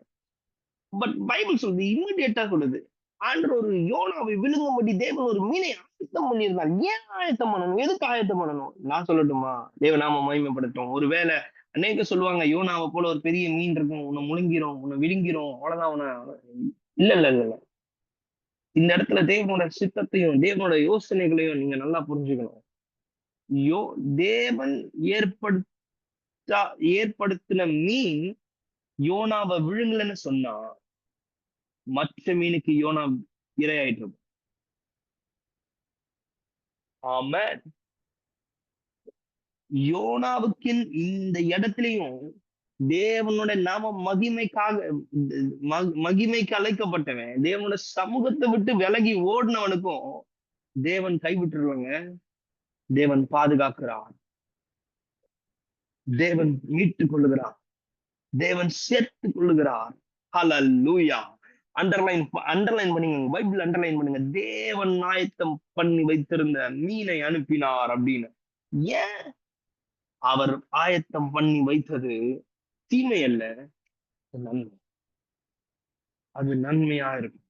பட் பைபிள் சொல்லுது, இம்மிடியேட்டா சொல்லுது, ஆண்டவர் ஒரு யோனாவை விழுங்கும்படி தேவன் ஒரு மீனை ஆயத்தம் பண்ணியிருந்தார். ஏன் ஆயத்தம் பண்ணணும்? எதுக்கு ஆயத்தம் பண்ணணும்? நான் சொல்லட்டுமா? தேவநாம மகிமைப்படட்டும். ஒருவேளை அநேக சொல்லுவாங்க, யோனாவை போல ஒரு பெரிய மீன் இருக்கும், உன்னை முழுங்கிரும், உன்னை விழுங்கிரும், அவ்வளவுதான் உன்னை. இல்ல இல்ல இல்ல இல்ல. இந்த இடத்துல தேவனோட சித்தத்தையும் தேவனோட யோசனைகளையும் நீங்க நல்லா புரிஞ்சுக்கணும். தேவன் ஏற்படுத்தின மீன் யோனாவை விழுங்கலன்னு சொன்னா, மற்ற மீனுக்கு யோனா இரையாயிட்டு இருக்கும். ஆமென். யோனாவுக்கு இந்த இடத்திலையும் தேவனோட நாம மகிமைக்கு அழைக்கப்பட்டவன், தேவனோட சமூகத்தை விட்டு விலகி ஓடினவனுக்கும் தேவன் கைவிட்டுருவாங்க. தேவன் பாதுகாக்கிறார், தேவன் மீட்டுக் கொள்ளுகிறார், தேவன் சேர்த்துக் கொள்ளுகிறார். ஹல்லேலூயா. அண்டர்லைன் பண்ணுங்க, பைபிள் அண்டர்லைன் பண்ணுங்க. தேவன் ஆயத்தம் பண்ணி வைத்திருந்த மீனை அனுப்பினார் அப்படின்னு. ஏன் அவர் ஆயத்தம் பண்ணி வைத்தது தீமை அல்ல, நன்மை. அது நன்மையா இருக்கும்.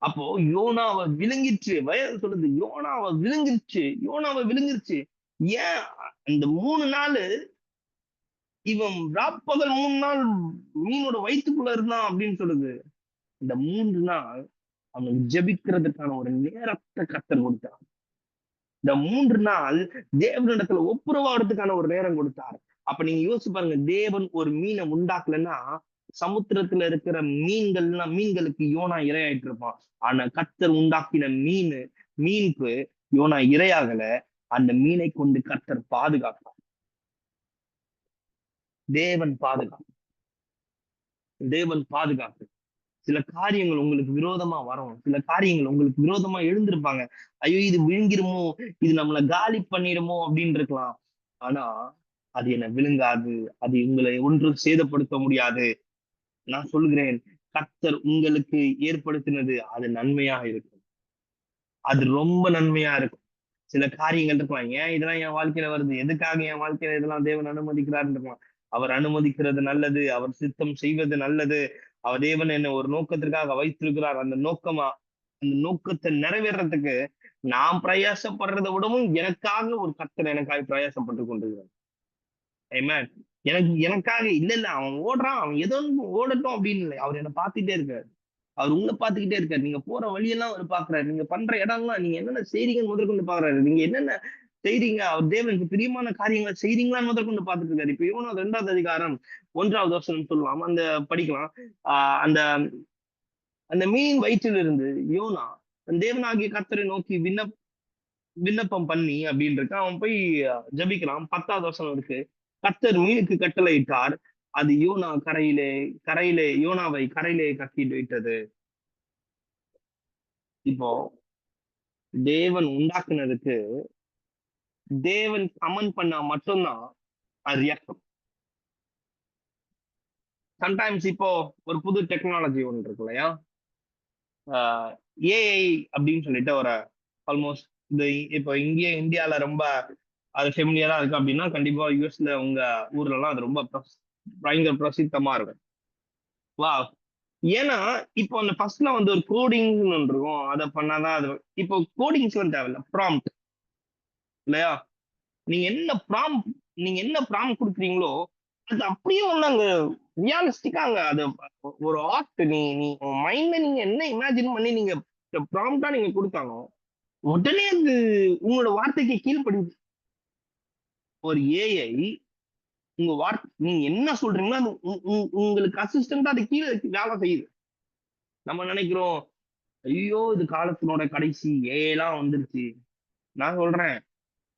அப்போ யோனாவை விழுங்கிச்சு, வயது சொல்லுது, யோனாவை விழுங்கிருச்சு. ஏன் இந்த 3 நாள் இவன் ராப்பகல் 3 நாள் மீனோட வயிற்றுக்குள்ள இருந்தான் அப்படின்னு சொல்லுது. இந்த 3 நாள் அவனுக்கு ஜெபிக்கிறதுக்கான ஒரு நேரத்தை கர்த்தர் கொடுத்தார். இந்த 3 நாள் தேவனிடத்துல ஒப்புரவாகிறதுக்கான ஒரு நேரம் கொடுத்தார். அப்ப நீங்க யோசிச்சு பாருங்க, தேவன் ஒரு மீனை உண்டாக்கலன்னா சமுத்திரத்துல இருக்கிற மீன்களுக்கு யோனா இரையாயிட்டு இருப்பான். ஆனா கர்த்தர் உண்டாக்கின மீனுக்கு யோனா இரையாகல. அந்த மீனை கொண்டு கர்த்தர் பாதுகாப்பார். தேவன் பாதுகாப்பு. சில காரியங்கள் உங்களுக்கு விரோதமா வரும், சில காரியங்கள் உங்களுக்கு விரோதமா எழுந்திருப்பாங்க. ஐயோ, இது விழுங்கிருமோ, இது நம்மளை காலி பண்ணிடுமோ அப்படின்னு இருக்கலாம். ஆனா அது என்ன விழுங்காது, அது உங்களை ஒன்றும் சேதப்படுத்த முடியாது. நான் சொல்கிறேன், கர்த்தர் உங்களுக்கு ஏற்படுத்தினது அது நன்மையாக இருக்கும். அது ரொம்ப நன்மையா இருக்கும். சில காரியங்கள் இருக்கலாம், ஏன் இதெல்லாம் என் வாழ்க்கையில வருது, எதுக்காக என் வாழ்க்கையில இதெல்லாம் தேவன் அனுமதிக்கிறாருன்னு இருக்கலாம். அவர் அனுமதிக்கிறது நல்லது, அவர் சித்தம் செய்வது நல்லது. அவர் தேவன் என்ன ஒரு நோக்கத்திற்காக வைத்திருக்கிறார். அந்த நோக்கத்தை நிறைவேறதுக்கு நான் பிரயாசப்படுறதை விடவும் எனக்காக ஒரு கர்த்தர் எனக்காக பிரயாசப்பட்டு கொண்டிருக்கிறார். ஆமென். எனக்காக இல்ல அவன் ஓடுறான், அவன் ஏதோ ஓடட்டும் அப்படின்னு இல்லை. அவர் என்ன பார்த்துட்டே இருக்காரு. அவர் உங்களை பார்த்துக்கிட்டே இருக்காரு. நீங்க போற வழியெல்லாம் அவர் பாக்குறாரு. நீங்க பண்ற இடம்லாம் நீங்க என்னென்ன செய்றீங்கன்னு முதற்கொண்டு பாக்குறாரு. நீங்க என்னென்ன செய்றீங்க, அவர் தேவனுக்கு பிரியமான காரியங்களை செய்றீங்களான்னு முதற்கொண்டு பார்த்துட்டு இருக்காரு. இப்ப யோனா 2வது அதிகாரம் 1வது வசனம் சொல்லலாம், அந்த படிக்கலாம். அந்த அந்த மீன் வயிற்றில் இருந்து யோனா தேவனாகிய கர்த்தரை நோக்கி விண்ணப்பம் பண்ணி அப்படின்னு இருக்கு. அவன் போய் ஜெபிக்கிறான். 10வது வசனம் இருக்கு, கர்த்தர் மீனுக்கு கட்டளையிட்டார், அது யோனாவை கரையிலே கட்டிட்டு விட்டது. இப்போ தேவன் உண்டாக்குனதுக்கு தேவன் கமெண்ட் பண்ணா மட்டும்தான் அது ரியாக்ட். சம்டைம்ஸ் இப்போ ஒரு புது டெக்னாலஜி ஒன்று இருக்கு இல்லையா, ஏஐ அப்படின்னு சொல்லிட்டு ஒரு ஆல்மோஸ்ட் இப்போ இந்தியால ரொம்ப அது ஃபெமிலியரா இருக்கு அப்படின்னா, கண்டிப்பா யூஎஸ்ல உங்க ஊர்ல எல்லாம் அது ரொம்ப பயங்கர பிரசித்தமா இருக்கும். வா, ஏன்னா இப்போ அந்த ஃபர்ஸ்ட்ல வந்து ஒரு கோடிங் ஒன்று இருக்கும், அதை பண்ணாதான் அது. இப்போ கோடிங்ஸ் தேவையில்ல, ப்ராம்ப்ட் இல்லையா? நீங்க என்ன ப்ராம்ப்ட் கொடுக்குறீங்களோ அது அப்படியே ஒண்ணு அங்க ரியாலிஸ்டிக்கா அங்க அது ஒரு ஆர்ட். நீ மைண்ட்ல நீங்க என்ன இமேஜின் பண்ணி நீங்க ப்ராம்ப்டா நீங்க கொடுத்தாலும் உடனே அது உங்களோட வார்த்தைக்கு கீழ்ப்படியுது. ஒரு ஏஐ உங்க நீங்க என்ன சொல்றீங்களோ அது உங்களுக்கு அசிஸ்டண்டா அது கீழே வேலை செய்யுது. நம்ம நினைக்கிறோம், ஐயோ இது காலத்தினோட கடைசி, ஏஐலாம் வந்துருச்சு. நான் சொல்றேன்,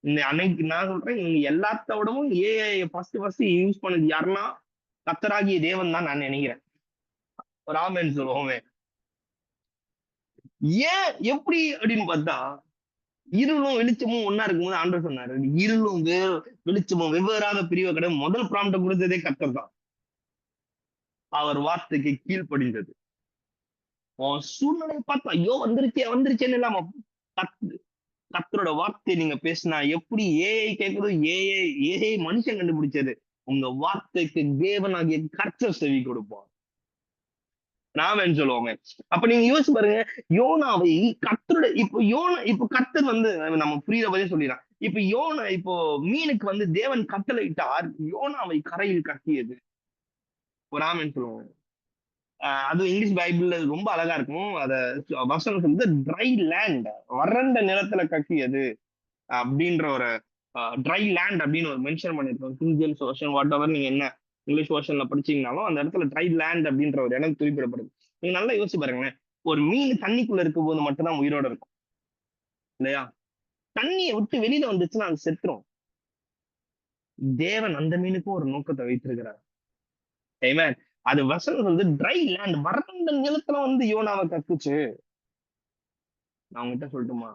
அன்னைக்கு நான் சொல்றேன், நீங்க எல்லாத்த விடவும் ஏஐ ஃபர்ஸ்ட் யூஸ் பண்ணது யாருன்னா கர்த்தராகிய தேவன் தான் நான் நினைக்கிறேன். ஒரு ஆமென் சொல்லுவோமே. ஏன் எப்படி அப்படின்னு பார்த்தா, இருளும் வெளிச்சமும் ஒண்ணா இருக்கும்போது ஆண்டவர் சொன்னாரு, இருளும் வெளிச்சமும் வெவ்வேறாக பிரிவு கிடையாது. முதல் ப்ராம்ப்ட கொடுத்ததே கர்த்தர் தான். அவர் வார்த்தைக்கு கீழ்ப்படிந்தது. உன் சூழ்நிலையை பார்த்து ஐயோ வந்துருச்சே வந்துருச்சேன்னு இல்லாம கர்த்த- கர்த்தரோட வார்த்தையை நீங்க பேசினா எப்படி ஏஐ கேட்குதோ, ஏஐ மனுஷன் கண்டுபிடிச்சது. உங்க வார்த்தைக்கு தேவனாகிய கர்த்தர் செவி கொடுப்பார். நாமன்னு சொல்லுவாங்க. அப்ப நீங்க யோசிச்சு பாருங்க, யோனாவை கர்த்தருடைய இப்போ கர்த்தர் வந்து நம்ம புரியுற வரையும் சொல்லிடலாம். இப்போ மீனுக்கு வந்து தேவன் கட்டளையிட்டார், யோனாவை கரையில் கட்டியது. ஒரு ஆமென் சொல்லுவாங்க. அதுவும் இங்கிலீஷ் பைபிள்ல ரொம்ப அழகா இருக்கும். வசனம் சொல்லுது ட்ரை லேண்ட், வறண்ட நிலத்துல கட்டியது அப்படின்ற ஒரு ட்ரை லேண்ட் அப்படின்னு ஒரு மென்ஷன் பண்ணிருக்கோம். King James version what ever நீங்க என்ன இங்கிலீஷ் வெர்ஷன்ல படிச்சீங்கனாலும் அந்த இடத்துல ட்ரை லேண்ட் அப்படின்ற ஒரு இடம் குறிப்பிடப்படுது. நீங்க நல்லா யோசிச்சு பாருங்களேன். ஒரு மீன் தண்ணிக்குள்ள இருக்கும் போது மட்டும்தான் உயிரோட இருக்கும் இல்லையா? தண்ணியை விட்டு வெளியில வந்துச்சுன்னா அது செத்துரும். தேவன் அந்த மீனுக்கும் ஒரு நோக்கத்தை வைத்திருக்கிறார். Amen. அது வசனம் வந்து ட்ரை லேண்ட், வறண்ட நிலத்துல வந்து யோனாவை கக்குச்சு. நான் உங்ககிட்ட சொல்லட்டுமா?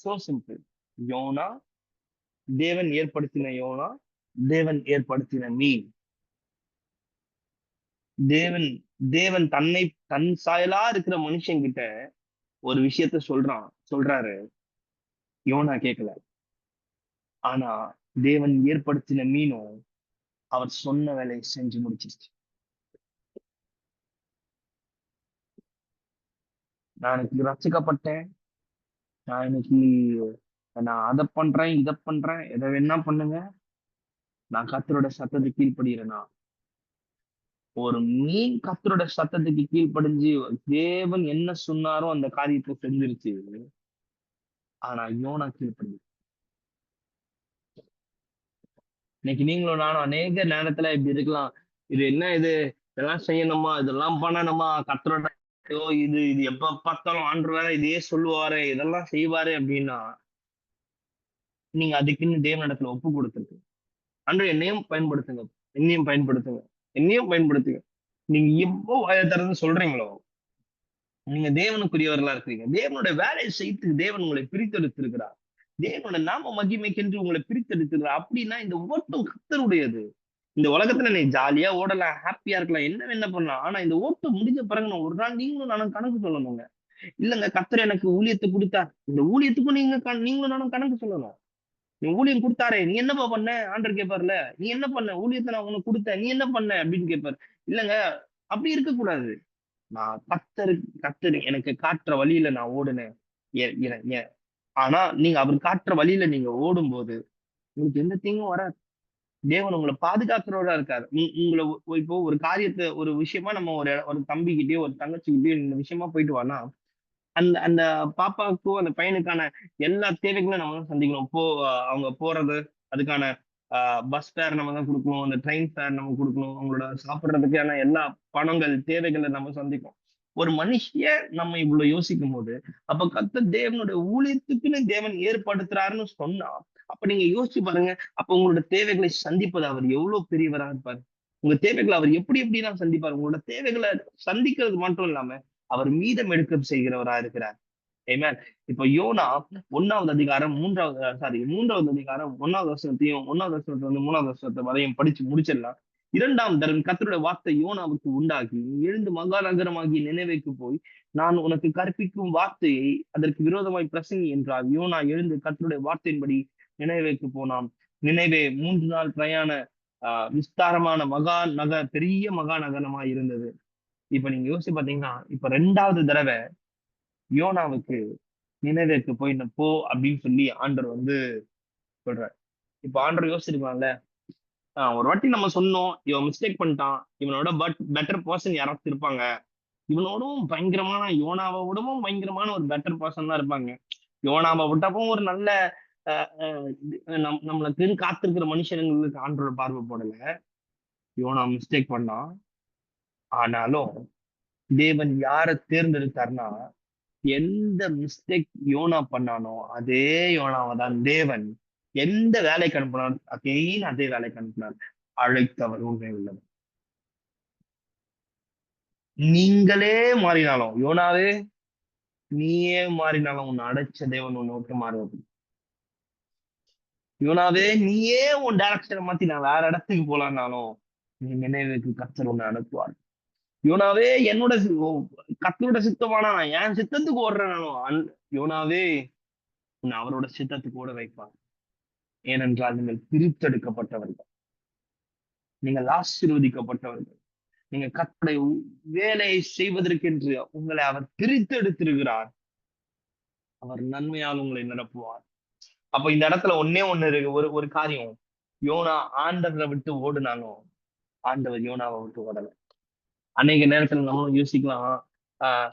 So simple. யோனா, தேவன் ஏற்படுத்தின யோனா, தேவன் ஏற்படுத்தின மீன். தேவன் தேவன் தன் சாயலா இருக்கிற மனுஷன் கிட்ட ஒரு விஷயத்த சொல்றாரு. யோனா கேட்கல. ஆனா தேவன் ஏற்படுத்தின மீனும் அவர் சொன்ன வேலையை செஞ்சு முடிச்சிருச்சு. நான் இன்னைக்கு ரசிக்கப்பட்டேன். நான் இன்னைக்கு நான் அதை பண்றேன், இதை பண்றேன், எதை வேணா பண்ணுங்க. நான் கர்த்தரோட சத்தத்துக்கு கீழ்ப்படுகிறேனா? ஒரு மீன் கர்த்தரோட சத்தத்துக்கு கீழ்ப்படிஞ்சு தேவன் என்ன சொன்னாரோ அந்த காரியத்தை செஞ்சிருச்சு. ஆனா யோனா கீழ்ப்படி. இன்னைக்கு நீங்களும் நானும் அநேக நேரத்துல இப்படி இருக்கலாம். இது என்ன இது, இதெல்லாம் செய்யணுமா, இதெல்லாம் பண்ணணுமா, கர்த்தரோட ஐயோ இது இது எப்ப பார்த்தாலும் ஆண்டவர் வேற இதையே சொல்லுவாரு, இதெல்லாம் செய்வாரு அப்படின்னா நீங்க அதுக்குன்னு தேவனிடத்துல ஒப்பு கொடுத்துருக்கு. ஆண்டவர் என்னையும் பயன்படுத்துங்க, என்னையும் பயன்படுத்துங்க, என்னையும் பயன்படுத்துங்க. நீங்க எப்போ வாயை திறந்து சொல்றீங்களோ நீங்க தேவனுக்குரியவர்களா இருக்கிறீங்க. தேவனுடைய வேலையை செய்து தேவன் உங்களை பிரித்தெடுத்திருக்கிறார். தேவனோட நாம மகிமைக்கென்று உங்களை பிரித்தெடுத்திருக்கிறார். அப்படின்னா இந்த ஓட்டம் கர்த்தருடையது. இந்த உலகத்துல நீ ஜாலியா ஓடலாம், ஹாப்பியா இருக்கலாம், என்ன வேணா பண்ணலாம். ஆனா இந்த ஓட்டம் முடிஞ்ச பிறகு நான் ஒரு நாள் நீங்களும் நானும் கணக்கு சொல்லணுங்க. இல்லங்க கர்த்தர் எனக்கு ஊழியத்தை கொடுத்தார், இந்த ஊழியத்துக்கும் நீங்களும் நானும் கணக்கு சொல்லணும். நீ ஊழியம் கொடுத்தாரே, நீ என்னப்பா பண்ண? ஆண்டவர் கேட்பார்ல, நீ என்ன பண்ண? ஊழியத்தை நான் உனக்கு கொடுத்தேன், நீ என்ன பண்ண அப்படின்னு கேட்பாரு. இல்லங்க அப்படி இருக்கக்கூடாது. நான் கர்த்தர் எனக்கு காட்டுற வழியில நான் ஓடுனேன். ஆனா நீங்க அவர் காட்டுற வழியில நீங்க ஓடும்போது உங்களுக்கு எந்த தீங்கும் வராது. தேவன் உங்களை பாதுகாக்கிறவரா இருக்காரு. உங்களை இப்போ ஒரு காரியத்தை ஒரு விஷயமா நம்ம ஒரு தம்பிகிட்டயோ ஒரு தங்கச்சிகிட்டயோ இந்த விஷயமா போயிட்டு வானா அந்த அந்த பாப்பாவுக்கோ அந்த பையனுக்கான எல்லா தேவைகளும் நம்ம தான் சந்திக்கணும். அவங்க போறது, அதுக்கான பஸ் ஃபேர் நம்ம தான் கொடுக்கணும், அந்த ட்ரெயின் ஃபேர் நம்ம கொடுக்கணும், அவங்களோட சாப்பிடுறதுக்கான எல்லா பணங்கள் தேவைகளை நம்ம சந்திக்கும். ஒரு மனுஷிய நம்ம இவ்வளவு யோசிக்கும் போது அப்ப கர்த்தர் தேவனுடைய ஊழியத்துக்குன்னு தேவன் ஏற்படுத்துறாருன்னு சொன்னா அப்ப நீங்க யோசிச்சு பாருங்க. அப்ப உங்களோட தேவைகளை சந்திப்பது அவர் எவ்வளவு பெரியவரா இருப்பாரு. உங்க தேவைகளை அவர் எப்படிதான் சந்திப்பாரு. உங்களோட தேவைகளை சந்திக்கிறது மட்டும் இல்லாம அவர் மீதம் எடுக்க செய்கிறவரா இருக்கிறார். Amen. இப்ப யோனா 1வது அதிகாரம் 3வது அதிகாரம் 1வது வசனத்தையும் 1வது வசனத்துல இருந்து 3வது வசனத்தை வரையும் படிச்சு முடிச்சிடலாம். 2ஆம் தரம் கர்த்தருடைய வார்த்தை யோனாவுக்கு உண்டாகி, எழுந்து மகாநகரமாகிய நினைவேக்கு போய் நான் உனக்கு கற்பிக்கும் வார்த்தையை அதற்கு விரோதமாய் பிரசங்கி என்றார். யோனா எழுந்து கர்த்தருடைய வார்த்தையின்படி நினைவேக்கு போனான். நினைவே 3 நாள் பிரயாண விஸ்தாரமான பெரிய மகாநகரமா இருந்தது. இப்ப நீங்க யோசிச்சு பாத்தீங்கன்னா இப்ப 2வது தடவை யோனாவுக்கு நினைவேக்கு போ அப்படின்னு சொல்லி ஆண்டவர் வந்து சொல்றாரு. இப்ப ஆண்டவர் யோசிச்சிருக்கலாம்ல, ஒரு வாட்டி நம்ம சொன்னோம், இவன் மிஸ்டேக் பண்ணிட்டான், இவனோட பெட்டர் பர்சன் யாராவது இருப்பாங்க, இவனோடவும் பயங்கரமான யோனாவை விடவும் பயங்கரமான ஒரு பெட்டர் பர்சன் தான் இருப்பாங்க. யோனாவை விட்டப்போ ஒரு நல்ல நம்மளுக்கு காத்திருக்கிற மனுஷங்களுக்கு ஆண்டவர் பார்வை போடல. யோனா மிஸ்டேக் பண்ணான். ஆனாலும் தேவன் யாரை தேர்ந்தெடுத்தார்னா எந்த மிஸ்டேக் யோனா பண்ணானோ அதே யோனாவை தான் தேவன் எந்த வேலைக்கு அனுப்பினார் அதே வேலைக்கு அனுப்பினார். அழைத்தவர் உண்மை உள்ளவர். நீங்களே மாறினாலும் யோனாவே நீயே மாறினாலும் உன்னை அடைச்ச தேவன் உன்னை விட்டு மாறுவது. யோனாவே நீயே உன் டைரக்ஷனை மாத்தி நான் வேற இடத்துக்கு போலான்னாலும் நீ நினைவுக்கு கர்த்தர் உன்னை அனுப்புவார். யோனாவே என்னோட கர்த்தரோட சித்தமானா நான் என் சித்தத்துக்கு ஓடுறேனாலும் யோனாவே உன்னை அவரோட சித்தத்துக்கு ஓட வைப்பார். ஏனென்றால் நீங்கள் பிரித்தெடுக்கப்பட்டவர்கள், நீங்கள் ஆசீர்வதிக்கப்பட்டவர்கள், நீங்க கர்த்தருடைய வேலையை செய்வதற்கென்று உங்களை அவர் பிரித்தெடுத்திருக்கிறார். அவர் நன்மையால் உங்களை நிரப்புவார். அப்ப இந்த இடத்துல ஒண்ணே ஒண்ணு இருக்கு. ஒரு காரியம், யோனா ஆண்டவரை விட்டு ஓடுனாலும் ஆண்டவர் யோனாவை விட்டு ஓடல. அநேக நேரத்துல நம்மளும் யோசிக்கலாம், ஆஹ்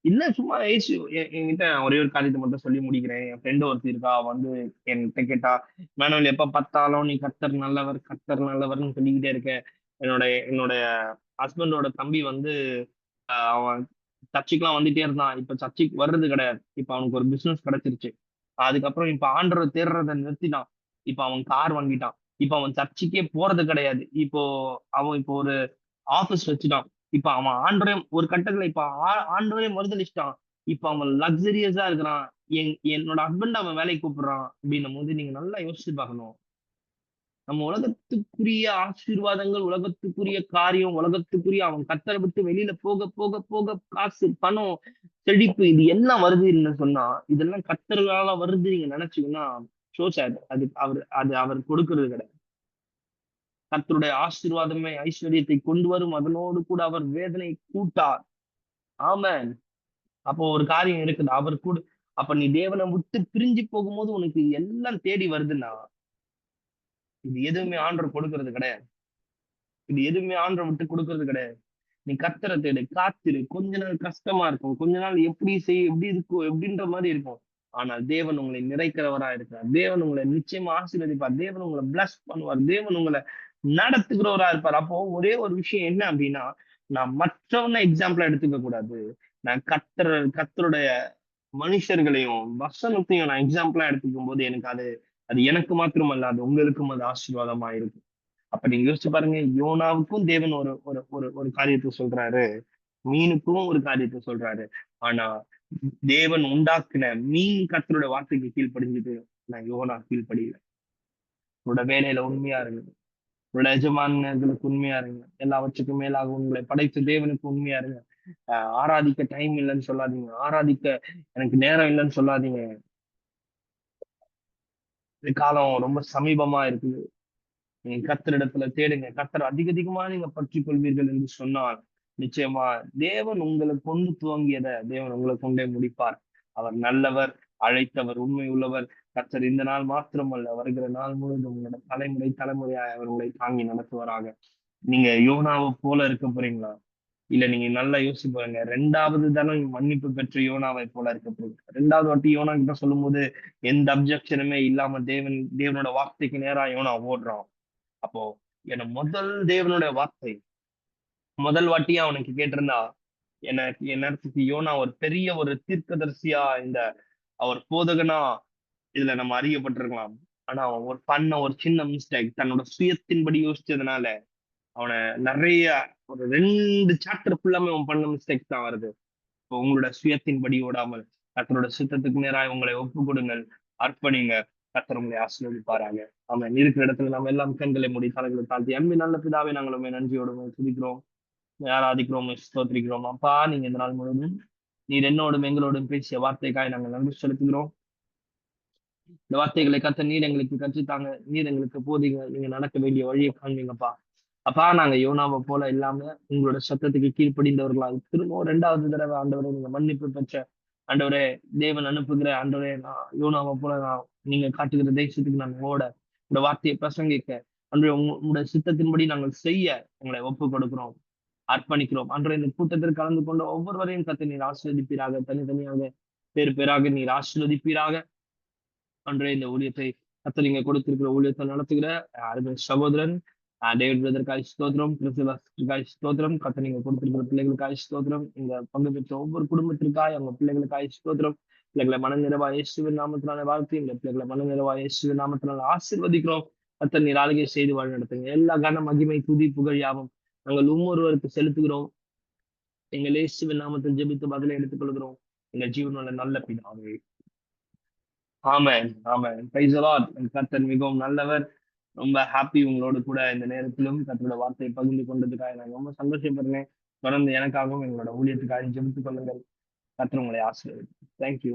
இல்ல சும்மா என்கிட்ட ஒரே ஒரு காரியத்தை மட்டும் சொல்லி முடிக்கிறேன். என் ஃப்ரெண்டு ஒருத்தி இருக்கா, வந்து என்கிட்ட கேட்டா, மேனுவல் எப்ப பார்த்தாலும் நீ கர்த்தர் நல்லவர் கர்த்தர் நல்லவர்னு சொல்லிக்கிட்டே இருக்க. என்னுடைய ஹஸ்பண்டோட தம்பி வந்து அவன் சர்ச்சுக்குலாம் வந்துட்டே இருந்தான். இப்ப சர்ச்சுக்கு வர்றது கிடையாது. இப்ப அவனுக்கு ஒரு பிசினஸ் கிடைச்சிருச்சு. அதுக்கப்புறம் இப்ப ஆண்டவர் தேடுறதை நிறுத்திட்டான். இப்ப அவன் கார் வாங்கிட்டான். இப்ப அவன் சர்ச்சுக்கே போறது கிடையாது. அவன் ஒரு ஆபீஸ் வச்சுட்டான். இப்ப அவன் ஒரு கட்டத்துல இப்ப ஆண்டவரே மறுதளிச்சிட்டான். இப்ப அவன் லக்ஸரியஸா இருக்கிறான். என்னோட ஹஸ்பண்ட் அவன் வேலைக்கு கூப்பிடுறான் அப்படின்னும் போது நீங்க நல்லா யோசிச்சு பார்க்கணும். நம்ம உலகத்துக்குரிய ஆசீர்வாதங்கள், உலகத்துக்குரிய காரியம், உலகத்துக்குரிய அவன் கர்த்தரை விட்டு வெளியில போக போக போக காசு, பணம், செழிப்பு இது எல்லாம் வருதுன்னு சொன்னா இதெல்லாம் கர்த்தர்களால வருது நீங்க நினைச்சீங்கன்னா அவர் கொடுக்கிறது கிடையாது. கர்த்தருடைய ஆசீர்வாதமே ஐஸ்வர்யத்தை கொண்டு வரும், அதனோடு கூட அவர் வேதனை கூட்டார். ஆமென். அப்போ ஒரு காரியம் இருக்குது, அவர் கூட. அப்ப நீ தேவனை விட்டு பிரிஞ்சு போகும்போது உனக்கு எல்லாம் தேடி வருதுன்னா இது எதுவுமே ஆண்டவர் கொடுக்கிறது கிடையாது. இது எதுவுமே ஆண்டவர் விட்டு கொடுக்கிறது கிடையாது. நீ கர்த்தரை தேடு, காத்திரு. கொஞ்ச நாள் கஷ்டமா இருக்கும், கொஞ்ச நாள் எப்படி இருக்கும் எப்படின்ற மாதிரி இருக்கும். ஆனால் தேவன் உங்களை நிறைக்கிறவரா இருக்கிறார். தேவன் உங்களை நிச்சயமா ஆசீர்வதிப்பார். தேவன் உங்களை பிளஸ் பண்ணுவார். தேவன் உங்களை நடத்துகிறவரா இருப்பார். அப்போ ஒரே ஒரு விஷயம் என்ன அப்படின்னா, நான் மற்றவனை எக்ஸாம்பிளா எடுத்துக்க கூடாது. நான் கர்த்தருடைய மனுஷர்களையும் வசனத்தையும் நான் எக்ஸாம்பிளா எடுத்துக்கும் போது எனக்கு அது அது எனக்கு மாத்திரம் அல்ல, அது உங்களுக்கும் அது ஆசீர்வாதமா இருக்கும். அப்ப நீங்க யோசிச்சு பாருங்க, யோனாவுக்கும் தேவன் ஒரு ஒரு ஒரு ஒரு காரியத்தை சொல்றாரு, மீனுக்கும் ஒரு காரியத்தை சொல்றாரு. ஆனா தேவன் உண்டாக்குன மீன் கர்த்தருடைய வார்த்தைக்கு கீழ்ப்படிஞ்சுட்டு நான் யோனா கீழ்ப்படியல. உங்களோட வேலையில உண்மையா இருங்க, உங்களோட எஜமானர்களுக்கு உண்மையா இருங்க, எல்லாவற்றுக்கும் மேலாக உங்களை படைத்த தேவனுக்கு உண்மையா இருங்க. ஆராதிக்க டைம் இல்லைன்னு சொல்லாதீங்க, ஆராதிக்க எனக்கு நேரம் இல்லைன்னு சொல்லாதீங்க. இந்த காலம் ரொம்ப சமீபமா இருக்குது. நீங்க கர்த்தரிடத்துல தேடுங்க. கர்த்தர் அதிகமா நீங்க பற்றிக் கொள்வீர்கள் என்று சொன்னால் நிச்சயமா தேவன் உங்களை கொண்டு துவங்கியதை தேவன் உங்களை கொண்டே முடிப்பார். அவர் நல்லவர், அழைத்தவர் உண்மை உள்ளவர். கர்த்தர் இந்த நாள் மாத்திரமல்ல, வருகிற நாள் முழுவதும் உங்களோட தலைமுறையாய் அவர் உங்களை தாங்கி நடத்துவாராக. நீங்க யோனாவை போல இருக்க போறீங்களா? இல்ல நீங்க நல்லா யோசிச்சு பாருங்க. 2வது தரம் மன்னிப்பு பெற்ற யோனாவை போல இருக்க போறீங்க. 2வது வாட்டி யோனா கிட்ட சொல்லும் போது எந்த அப்ஜெக்ஷனுமே இல்லாம தேவனோட வார்த்தைக்கு நேரா யோனா ஓடுறான். அப்போ தேவனுடைய வார்த்தை முதல் வாட்டியா அவனுக்கு கேட்டிருந்தா எனக்கு நேரத்துக்கு யோனா ஒரு பெரிய ஒரு தீர்க்கதரிசியா, அவர் போதகனா இதுல நம்ம அறியப்பட்டிருக்கலாம். ஆனா அவன் ஒரு சின்ன மிஸ்டேக், தன்னோட சுயத்தின்படி யோசிச்சதுனால அவனை நிறைய ஒரு 2 சாப்டர் ஃபுல்லாமே அவன் பண்ண மிஸ்டேக் தான் வருது. இப்போ உங்களோட சுயத்தின்படி ஓடாமல் கர்த்தரோட சித்தத்துக்கு நேராக உங்களை ஒப்பு கொடுங்கள், அர்ப்பணிங்க. கர்த்தர் உங்களை ஆசீர்வதிப்பாராங்க. ஆமென். இருக்கிற இடத்துல நம்ம எல்லாம் கண்களை மூடி தலைகளை தாழ்த்தி, அன்பின் நல்ல பிதாவே நாங்களுமே நன்றியோடு துதிக்கிறோம், ஆராதிக்கிறோம், ஸ்தோத்திரிக்கிறோம். அப்பா, நீங்க இந்த நாள் முழுவதும் நீர் என்னோடும் எங்களோடும் பேசிய வார்த்தைக்காய் நாங்கள் நன்றி செலுத்துகிறோம். இந்த வார்த்தைகளை நீர் எங்களுக்கு கற்றுத்தாங்க, நீர் எங்களுக்கு போதிங்க, நீங்க நடக்க வேண்டிய வழியை காண்பீங்கப்பா. அப்பா, நாங்க யோனாவை போல இல்லாம உங்களோட சத்தத்துக்கு கீழ்ப்படிந்தவர்களா திரும்பவும் 2வது தடவை ஆண்டவரை நீங்க மன்னிப்பு பெற்ற ஆண்டவரே, தேவன் அனுப்புகிற ஆண்டவரே, நான் யோனாவை போல நீங்க காட்டுகிற தேசத்துக்கு நாங்கள் ஓட, இந்த வார்த்தையை பிரசங்கிக்க அன்றைய உங்களுடைய சித்தத்தின்படி நாங்கள் செய்ய உங்களை ஒப்பு கொடுக்கிறோம், அர்ப்பணிக்கிறோம். அன்றைய இந்த கூட்டத்தில் கலந்து கொண்ட ஒவ்வொருவரையும் கர்த்தர் நீர் ஆசீர்வதிப்பீராக. தனித்தனியாக பேராக நீர் ஆசீர்வதிப்பீராக. அன்றைய இந்த ஊழியத்தை கர்த்தர் நீங்க கொடுத்திருக்கிற ஊழியத்தை நடத்துகிற அருமை சகோதரன் டேவிட் பிரதற்காய் ஸ்தோத்திரம், கிறிஸ்துவாய் ஸ்தோத்திரம், கத்த நீங்க கொடுத்திருக்கிற பிள்ளைகளுக்காய் ஸ்தோத்திரம், இந்த பங்கு பெற்ற ஒவ்வொரு குடும்பத்திற்காய் அவங்க பிள்ளைகளுக்காய் ஸ்தோத்திரம், பிள்ளைகளை மனநிறைவாய் இயேசுவின் நாமத்தினால வாழ்த்தி இந்த பிள்ளைகளை மனநிறைவாய் இயேசுவின் நாமத்தினால ஆசீர்வதிக்கிறோம். கத்த நீர் ஆளுகை செய்து வழி நடத்துங்க. எல்லா கன மகிமை துதி புகழ் யாவும் நாங்கள் ஒவ்வொருவருக்கு செலுத்துகிறோம். எங்கள் இயேசுவின் நாமத்தில் ஜெபித்து பதிலை எடுத்துக் கொள்கிறோம். எங்கள் ஜீவனுள்ள நல்ல பிதாவே. Amen, amen. Praise the Lord. கர்த்தர் மிகவும் நல்லவர். ரொம்ப ஹாப்பி உங்களோட கூட இந்த நேரத்திலும் கர்த்தரோட வார்த்தையை பகிர்ந்து கொண்டதுக்காக நான் ரொம்ப சந்தோஷப்படுறேன். தொடர்ந்து எனக்காகவும் எங்களோட ஊழியத்துக்காக ஜெபித்துக் கொள்ளுங்கள். கர்த்தர் உங்களை ஆசீர்வதிப்பார். தேங்க்யூ.